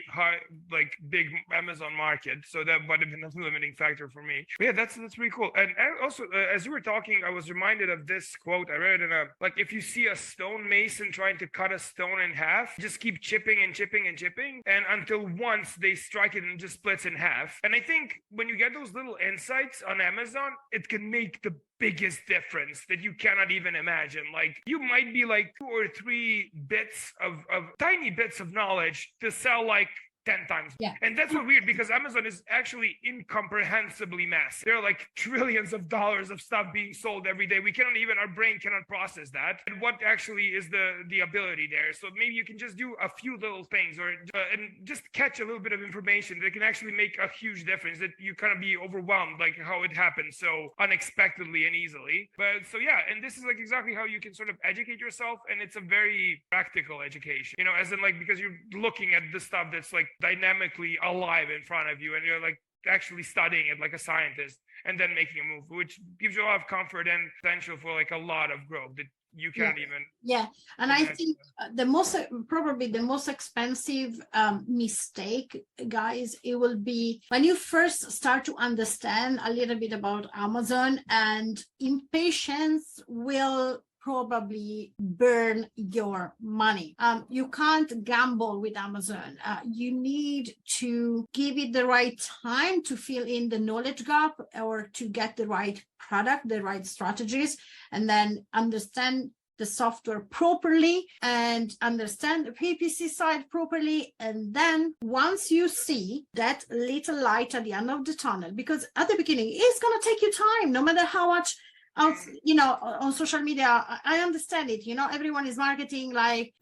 [SPEAKER 2] big Amazon market, so that might have been a limiting factor for me. But yeah, that's pretty cool. And also, as you were talking, I was reminded of this quote I read in if you see a stonemason trying to cut a stone in half, just keep chipping and chipping and chipping, and until once they strike it and it just splits in half. And I think when you get those little insights on Amazon, it can make the biggest difference that you cannot even imagine. Like, you might be like 2 or 3 bits of tiny bits of knowledge to sell like 10 times. Yeah. And that's so weird because Amazon is actually incomprehensibly massive. There are like trillions of dollars of stuff being sold every day. Our brain cannot process that. And what actually is the ability there? So maybe you can just do a few little things and just catch a little bit of information that can actually make a huge difference, that you kind of be overwhelmed, like how it happens so unexpectedly and easily. But so yeah, and this is like exactly how you can sort of educate yourself. And it's a very practical education, as in like, because you're looking at the stuff that's like dynamically alive in front of you and you're like actually studying it like a scientist and then making a move, which gives you a lot of comfort and potential for like a lot of growth that you can't even.
[SPEAKER 1] And I think probably the most expensive mistake, guys, it will be when you first start to understand a little bit about Amazon, and impatience will probably burn your money. You can't gamble with Amazon. You need to give it the right time to fill in the knowledge gap or to get the right product, the right strategies, and then understand the software properly and understand the PPC side properly. And then once you see that little light at the end of the tunnel, because at the beginning, it's going to take you time, no matter how much on social media, I understand it. Everyone is marketing like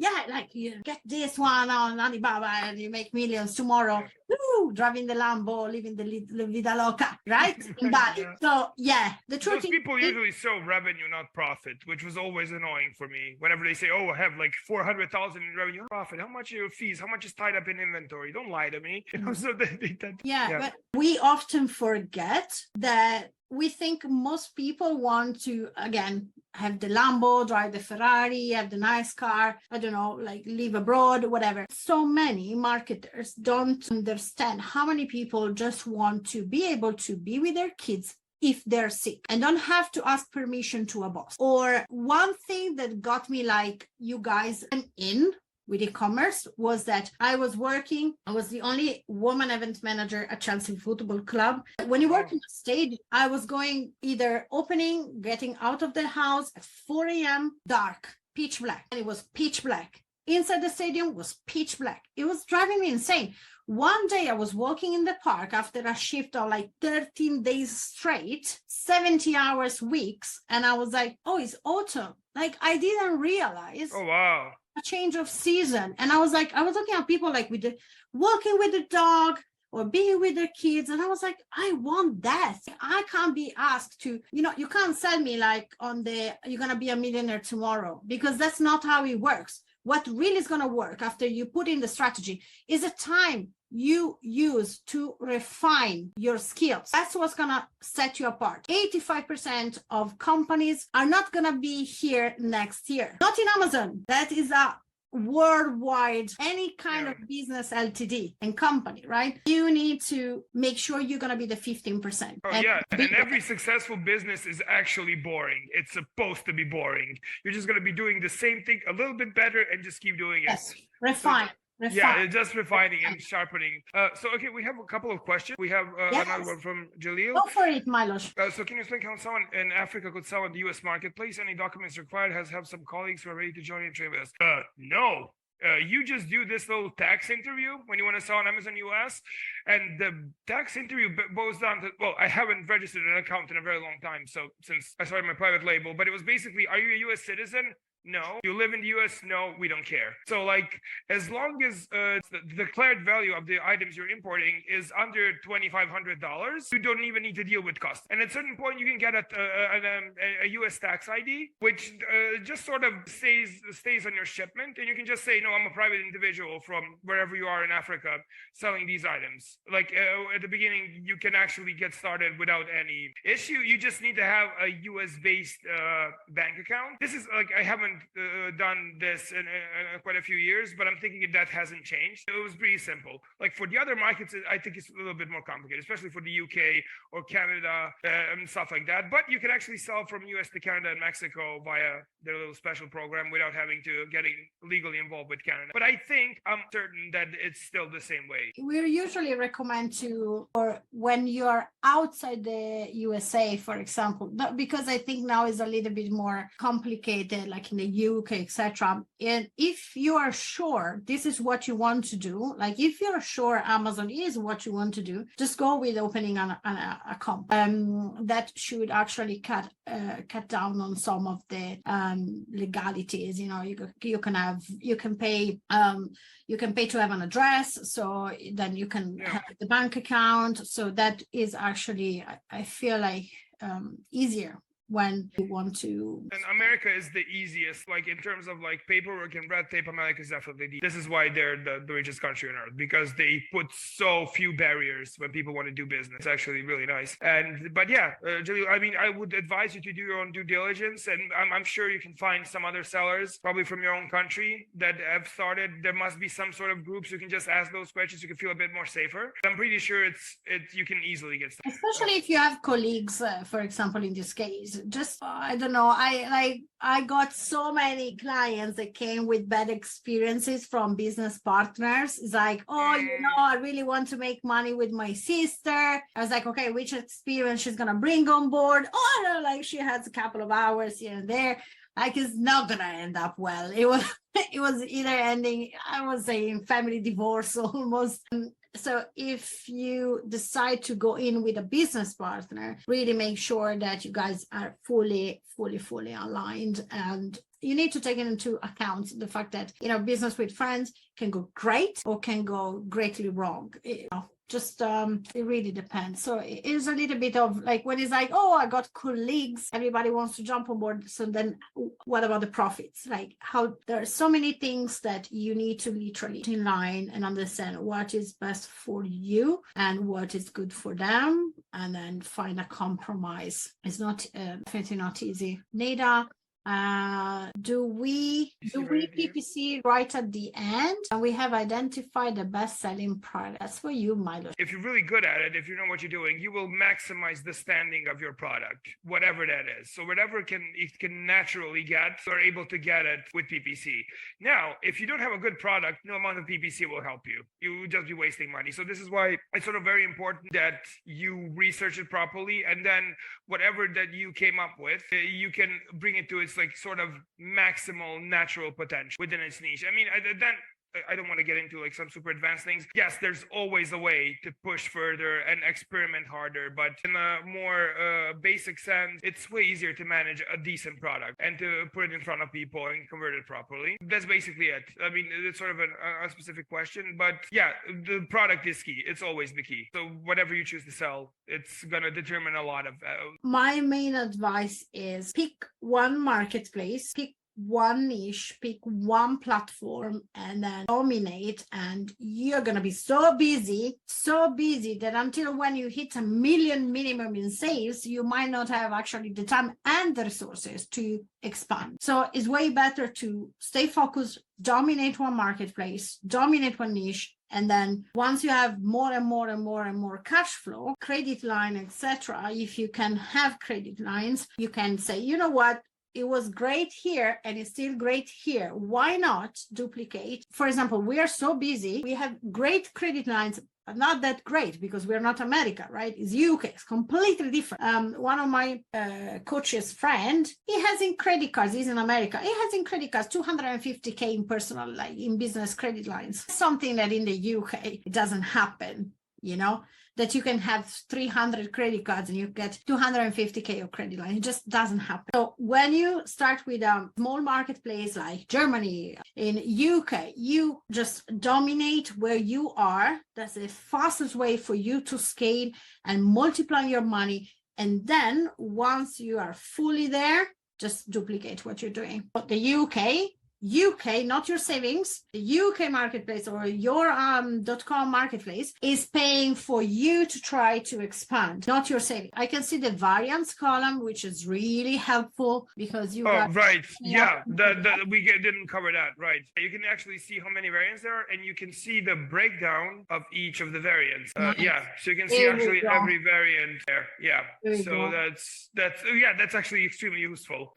[SPEAKER 1] you get this one on Alibaba and you make millions tomorrow. Woo, driving the Lambo, living the vida loca, right? In Bali. So yeah, the truth
[SPEAKER 2] is, people usually sell revenue, not profit, which was always annoying for me. Whenever they say, "Oh, I have like 400,000 in revenue, profit. How much are your fees? How much is tied up in inventory?" Don't lie to me. So
[SPEAKER 1] but we often forget that we think most people want to, again, have the Lambo, drive the Ferrari, have the nice car, I don't know, like live abroad, whatever. So many marketers don't understand how many people just want to be able to be with their kids if they're sick and don't have to ask permission to a boss. Or one thing that got me like, you guys, in with e-commerce was that I was the only woman event manager at Chelsea Football Club. When you work in the stadium, I was going either opening, getting out of the house at 4 a.m., dark, pitch black. And it was pitch black. Inside the stadium was pitch black. It was driving me insane. One day I was walking in the park after a shift of like 13 days straight, 70 hours weeks. And I was like, oh, it's autumn. Like I didn't realize.
[SPEAKER 2] Oh, wow.
[SPEAKER 1] A change of season. And I was looking at people like walking with the dog or being with their kids. And I was like, I want that. I can't be asked to, you can't sell me like you're going to be a millionaire tomorrow, because that's not how it works. What really is going to work after you put in the strategy is the time you use to refine your skills. That's what's going to set you apart. 85% of companies are not going to be here next year. Not in Amazon. That is a worldwide, any kind of business LTD and company, right? You need to make sure you're going to be the 15%.
[SPEAKER 2] And every successful business is actually boring. It's supposed to be boring. You're just going to be doing the same thing a little bit better and just keep doing it.
[SPEAKER 1] Yes, refine.
[SPEAKER 2] Yeah, just refining and sharpening. Okay, we have a couple of questions. We have another one from Jalil.
[SPEAKER 1] Go for it, Milos.
[SPEAKER 2] So can you explain how someone in Africa could sell in the US marketplace? Any documents required? Have some colleagues who are ready to join and trade with us? No. You just do this little tax interview when you want to sell on Amazon US, and the tax interview boils down to, well, I haven't registered an account in a very long time, so since I started my private label, but it was basically, are you a US citizen? No. You live in the US? No, we don't care. So like, as long as the declared value of the items you're importing is under $2,500, you don't even need to deal with cost. And at a certain point, you can get a US tax ID, which just sort of stays on your shipment. And you can just say, no, I'm a private individual from wherever you are in Africa selling these items. Like at the beginning, you can actually get started without any issue. You just need to have a US-based bank account. This is like, I haven't done this in quite a few years, but I'm thinking that hasn't changed. It was pretty simple. Like for the other markets, I think it's a little bit more complicated, especially for the UK or Canada and stuff like that. But you can actually sell from US to Canada and Mexico via their little special program without having to getting legally involved with Canada. But I think I'm certain that it's still the same way.
[SPEAKER 1] We usually recommend or when you're outside the USA, for example, because I think now is a little bit more complicated, like in the UK, etc. And if you are sure this is what you want to do, like if you're sure Amazon is what you want to do, just go with opening a comp. That should actually cut down on some of the legalities. You can pay to have an address, so then you can have the bank account. So that is actually, I feel like, easier when you want to.
[SPEAKER 2] And America is the easiest, like in terms of like paperwork and red tape. America is definitely this is why they're the richest country on earth, because they put so few barriers when people want to do business. It's actually really nice. But Jalil, I mean, I would advise you to do your own due diligence, and I'm sure you can find some other sellers probably from your own country that have started. There must be some sort of groups you can just ask those questions. You can feel a bit more safer. I'm pretty sure you can easily get started.
[SPEAKER 1] Especially if you have colleagues, for example, in this case. Just, I don't know, I got so many clients that came with bad experiences from business partners. It's like, I really want to make money with my sister. I was like, okay, which experience she's gonna bring on board? Oh, no, like she has a couple of hours here and there. Like, it's not gonna end up well. It was either ending, I was saying, family divorce almost. So if you decide to go in with a business partner, really make sure that you guys are fully aligned and you need to take into account the fact that, business with friends can go great or can go greatly wrong. Just it really depends. So it is a little bit of like when it's like, oh, I got colleagues, everybody wants to jump on board. So then what about the profits? Like how there are so many things that you need to literally in line and understand what is best for you and what is good for them, and then find a compromise. It's not definitely not easy. Nada, do we PPC right at the end, and we have identified the best selling product? That's for you, Milo.
[SPEAKER 2] If you're really good at it, if you know what you're doing, you will maximize the standing of your product, whatever that is. So whatever it can naturally get, you're able to get it with PPC. Now, if you don't have a good product, no amount of PPC will help you. You will just be wasting money. So this is why it's sort of very important that you research it properly, and then whatever that you came up with, you can bring it to its like sort of maximal natural potential within its niche. I mean, I don't want to get into like some super advanced things. Yes, there's always a way to push further and experiment harder, but in a more basic sense, it's way easier to manage a decent product and to put it in front of people and convert it properly. That's basically it. I mean, it's sort of a specific question, but yeah, the product is key. It's always the key. So whatever you choose to sell, it's going to determine a lot of
[SPEAKER 1] My main advice is pick one marketplace, pick one niche, pick one platform, and then dominate. And you're going to be so busy that until when you hit 1 million minimum in sales, you might not have actually the time and the resources to expand. So it's way better to stay focused, dominate one marketplace, dominate one niche. And then once you have more and more cash flow, credit line, etc., if you can have credit lines, you can say, you know what? It was great here and it's still great here. Why not duplicate? For example, we are so busy. We have great credit lines, but not that great because we're not America, right? It's UK. It's completely different. One of my coach's friend, he has in credit cards, he's in America. He has in credit cards 250K in personal, like in business credit lines. Something that in the UK, it doesn't happen, that you can have 300 credit cards and you get 250K of credit line. It just doesn't happen. So when you start with a small marketplace like Germany, in UK, you just dominate where you are. That's the fastest way for you to scale and multiply your money. And then once you are fully there, just duplicate what you're doing. But the UK, not your savings, the UK marketplace or your .com marketplace is paying for you to try to expand, not your savings. I can see the variance column, which is really helpful because you got...
[SPEAKER 2] right. Yeah, we didn't cover that, right. You can actually see how many variants there are, and you can see the breakdown of each of the variants.
[SPEAKER 1] Nice.
[SPEAKER 2] Yeah, so you can see actually every variant there. Yeah, so that's actually extremely useful.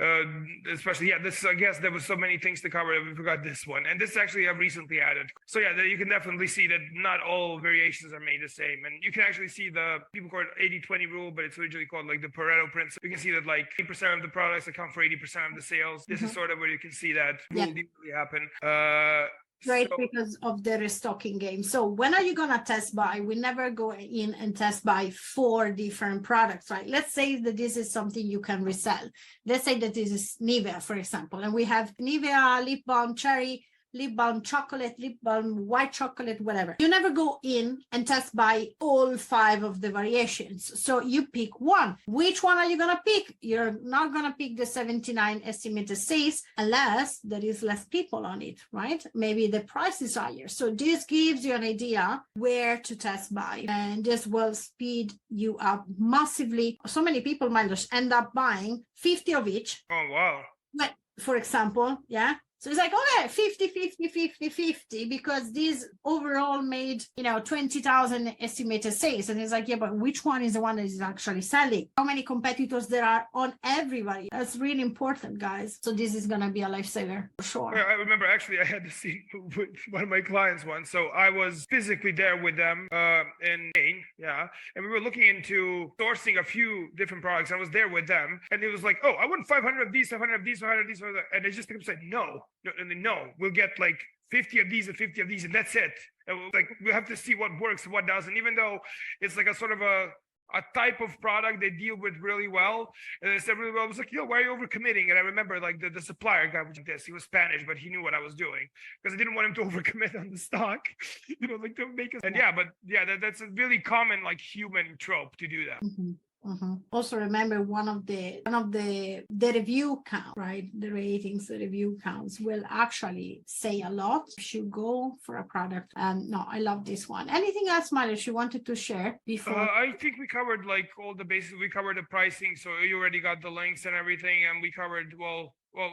[SPEAKER 2] Especially, I guess there was so many things to cover that we forgot this one, and this actually I've recently added. So yeah, you can definitely see that not all variations are made the same, and you can actually see the people call it 80-20 rule, but it's originally called like the Pareto principle. You can see that like 80% of the products account for 80% of the sales. This is sort of where you can see that rule usually happen.
[SPEAKER 1] Right, because of the restocking game. So when are you gonna test buy? We never go in and test buy 4 different products, right? Let's say that this is something you can resell. Let's say that this is Nivea, for example, and we have Nivea lip balm cherry, lip balm chocolate, lip balm white chocolate, whatever. You never go in and test buy all 5 of the variations. So you pick one. Which one are you going to pick? You're not going to pick the 79 estimated sales unless there is less people on it, right? Maybe the price is higher. So this gives you an idea where to test buy, and this will speed you up massively. So many people might just end up buying 50 of each.
[SPEAKER 2] Oh, wow.
[SPEAKER 1] But for example, so it's like, okay, 50, because these overall made, 20,000 estimated sales. And it's like, yeah, but which one is the one that is actually selling? How many competitors there are on everybody? That's really important, guys. So this is going to be a lifesaver for sure.
[SPEAKER 2] Yeah, I remember actually I had the scene with one of my clients once. So I was physically there with them in Maine. Yeah. And we were looking into sourcing a few different products. I was there with them. And it was like, oh, I want 500 of these, 500 of these, 500 of these. And they just said, no, we'll get like 50 of these and 50 of these, and that's it. And like we have to see what works and what doesn't, even though it's like a sort of a a type of product they deal with really well. And they said really well, I was like, yo, why are you overcommitting? And I remember like the supplier guy was like this. He was Spanish, but he knew what I was doing because I didn't want him to overcommit on the stock. Like to make us. And but that's a really common like human trope to do that.
[SPEAKER 1] Also remember one of the review count, right? The ratings, the review counts will actually say a lot if you go for a product. No, I love this one. Anything else, Milos, you wanted to share before?
[SPEAKER 2] I think we covered like all the basics. We covered the pricing, so you already got the links and everything, and we covered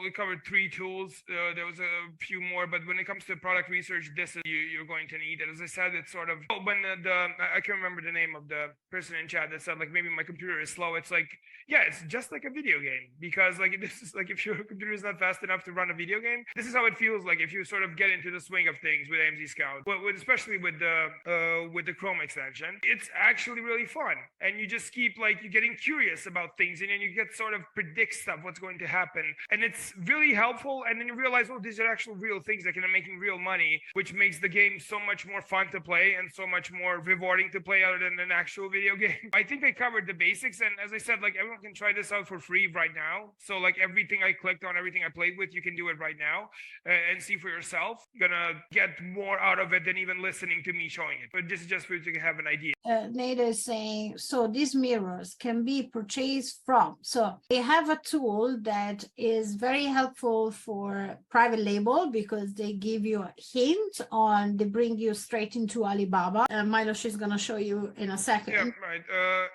[SPEAKER 2] we covered 3 tools. There was a few more, but when it comes to product research, this is you're going to need it. As I said, it's sort of when I can't remember the name of the person in chat that said like maybe my computer is slow. It's like it's just like a video game, because like this is like if your computer is not fast enough to run a video game, this is how it feels like if you sort of get into the swing of things with AMZScout. But especially with the Chrome extension, it's actually really fun, and you just keep like you're getting curious about things, and then you get sort of predict stuff what's going to happen, and it's really helpful. And then you realize, oh, these are actual real things that can make real money, which makes the game so much more fun to play and so much more rewarding to play other than an actual video game. I think I covered the basics, and as I said, like everyone can try this out for free right now. So like everything I clicked on, everything I played with, you can do it right now and see for yourself. You're gonna get more out of it than even listening to me showing it. But this is just for you to have an idea.
[SPEAKER 1] Nate is saying, so these mirrors can be purchased from. So they have a tool that is very helpful for private label because they give you a hint on, they bring you straight into Alibaba. Milos is going to show you in a second.
[SPEAKER 2] Yeah, right.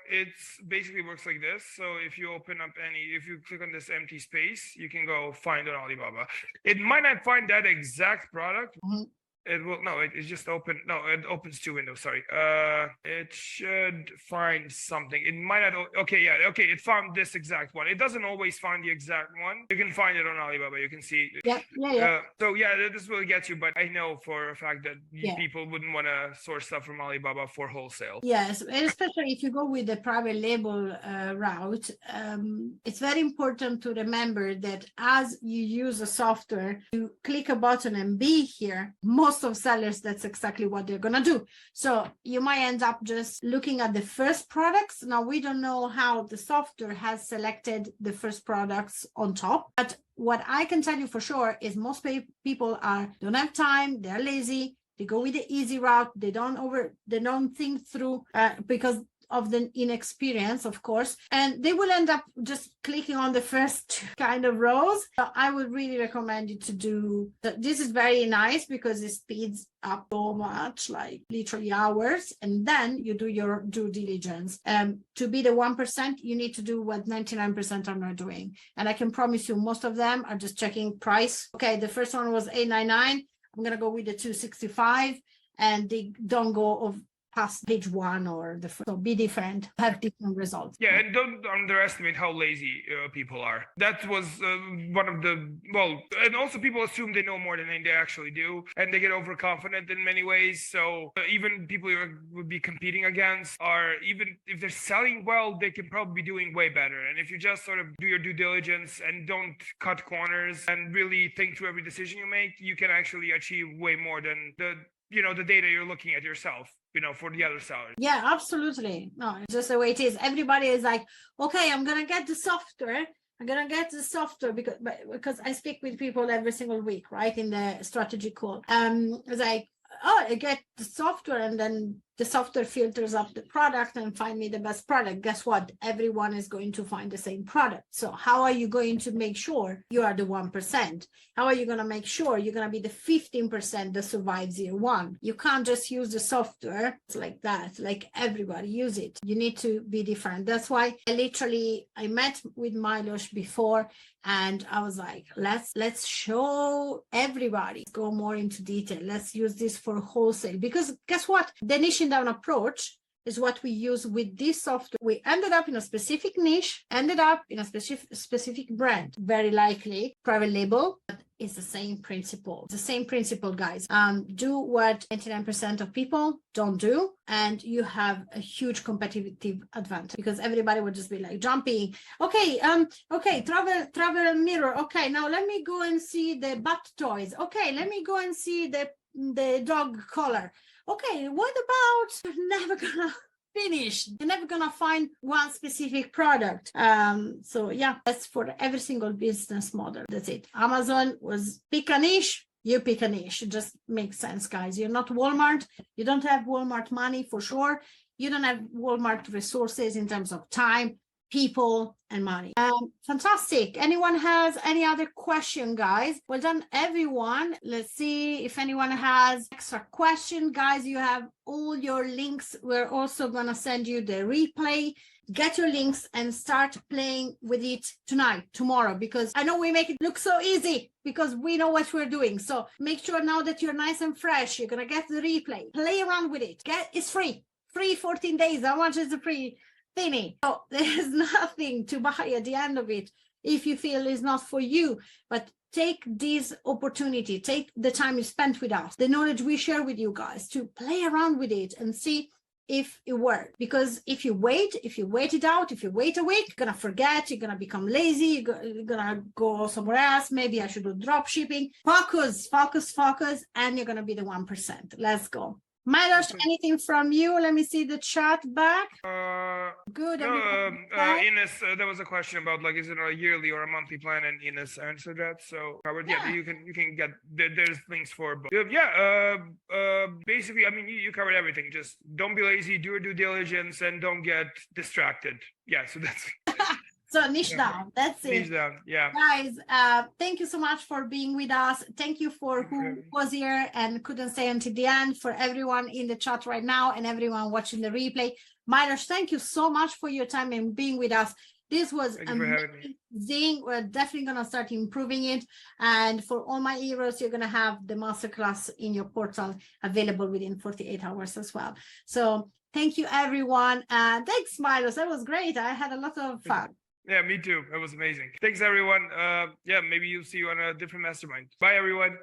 [SPEAKER 2] It's basically works like this. So if you open up if you click on this empty space, you can go find on Alibaba. It might not find that exact product. It will it's just open. No, it opens 2 windows. Sorry. It should find something. It might not. Okay, it found this exact one. It doesn't always find the exact one. You can find it on Alibaba. You can see.
[SPEAKER 1] Yeah.
[SPEAKER 2] So this will get you, but I know for a fact that people wouldn't want to source stuff from Alibaba for wholesale.
[SPEAKER 1] Yes, especially if you go with the private label route. It's very important to remember that as you use a software, you click a button and be here. Most of sellers, that's exactly what they're gonna do. So you might end up just looking at the first products. Now we don't know how the software has selected the first products on top, but what I can tell you for sure is most people don't have time, they're lazy, they go with the easy route, they don't think through because of the inexperience, of course, and they will end up just clicking on the first kind of rows. So I would really recommend you to do this. Is very nice because it speeds up so much, like literally hours, and then you do your due diligence. To be the 1%, you need to do what 99% are not doing, and I can promise you most of them are just checking price. Okay, the first one was $8.99. I'm gonna go with the $265, and they don't go past page 1 or the first. So be different, have different results.
[SPEAKER 2] Yeah, and don't underestimate how lazy people are. That was one of the, and also people assume they know more than they actually do, and they get overconfident in many ways. So even people you would be competing against are, even if they're selling well, they can probably be doing way better. And if you just sort of do your due diligence and don't cut corners and really think through every decision you make, you can actually achieve way more than the data you're looking at yourself, for the other sellers.
[SPEAKER 1] Yeah, absolutely. No, it's just the way it is. Everybody is like, okay, I'm going to get the software. Because I speak with people every single week, right? In the strategy call. It's like, I get the software, and then the software filters up the product and find me the best product. Guess what? Everyone is going to find the same product. So how are you going to make sure you are the 1%? How are you going to make sure you're going to be the 15% that survives year 1? You can't just use the software like that. Like everybody use it. You need to be different. That's why I met with Milos before, and I was like, let's show everybody, go more into detail. Let's use this for wholesale, because guess what? The niche down approach is what we use with this software. We ended up in a specific niche, ended up in a specific brand, very likely private label, but it's the same principle. It's the same principle, guys. Do what 99% of people don't do, and you have a huge competitive advantage, because everybody would just be like jumping. Okay, travel mirror. Okay, now let me go and see the butt toys. Okay, let me go and see the dog collar. Okay, what about never gonna finished. You're never gonna find one specific product. So yeah, that's for every single business model. That's it. Amazon was pick a niche. You pick a niche. It just makes sense, guys. You're not Walmart. You don't have Walmart money for sure. You don't have Walmart resources in terms of time, people, and money. Fantastic. Anyone has any other question, guys? Well done, everyone. Let's see if anyone has extra question. Guys, you have all your links. We're also going to send you the replay. Get your links and start playing with it tonight, tomorrow, because I know we make it look so easy because we know what we're doing. So make sure now that you're nice and fresh, you're going to get the replay. Play around with it. It's free. Free 14 days. How much is the free thingy? So there's nothing to buy at the end of it if you feel it's not for you. But take this opportunity, take the time you spent with us, the knowledge we share with you guys, to play around with it and see if it works. Because if you wait it out, if you wait a week, you're gonna forget, you're gonna become lazy, you're gonna go somewhere else. Maybe I should do drop shipping. Focus, and you're gonna be the 1%. Let's go. Milos, anything from you? Let me see the chat back. Good.
[SPEAKER 2] No, Ines, there was a question about, like, is it a yearly or a monthly plan, and Ines answered that. So covered. Yeah, you can get there's links for both. Basically, I mean, you covered everything. Just don't be lazy, do your due diligence, and don't get distracted. Yeah, so that's
[SPEAKER 1] So niche down. That's it.
[SPEAKER 2] Niche down. Yeah.
[SPEAKER 1] Guys, thank you so much for being with us. Thank you for who was here and couldn't stay until the end, for everyone in the chat right now and everyone watching the replay. Milos, thank you so much for your time and being with us. This was amazing. We're definitely going to start improving it. And for all my heroes, you're going to have the masterclass in your portal available within 48 hours as well. So thank you, everyone. Thanks, Milos. That was great. I had a lot of fun.
[SPEAKER 2] Yeah, me too. That was amazing. Thanks, everyone. Yeah, maybe you'll see you on a different mastermind. Bye, everyone.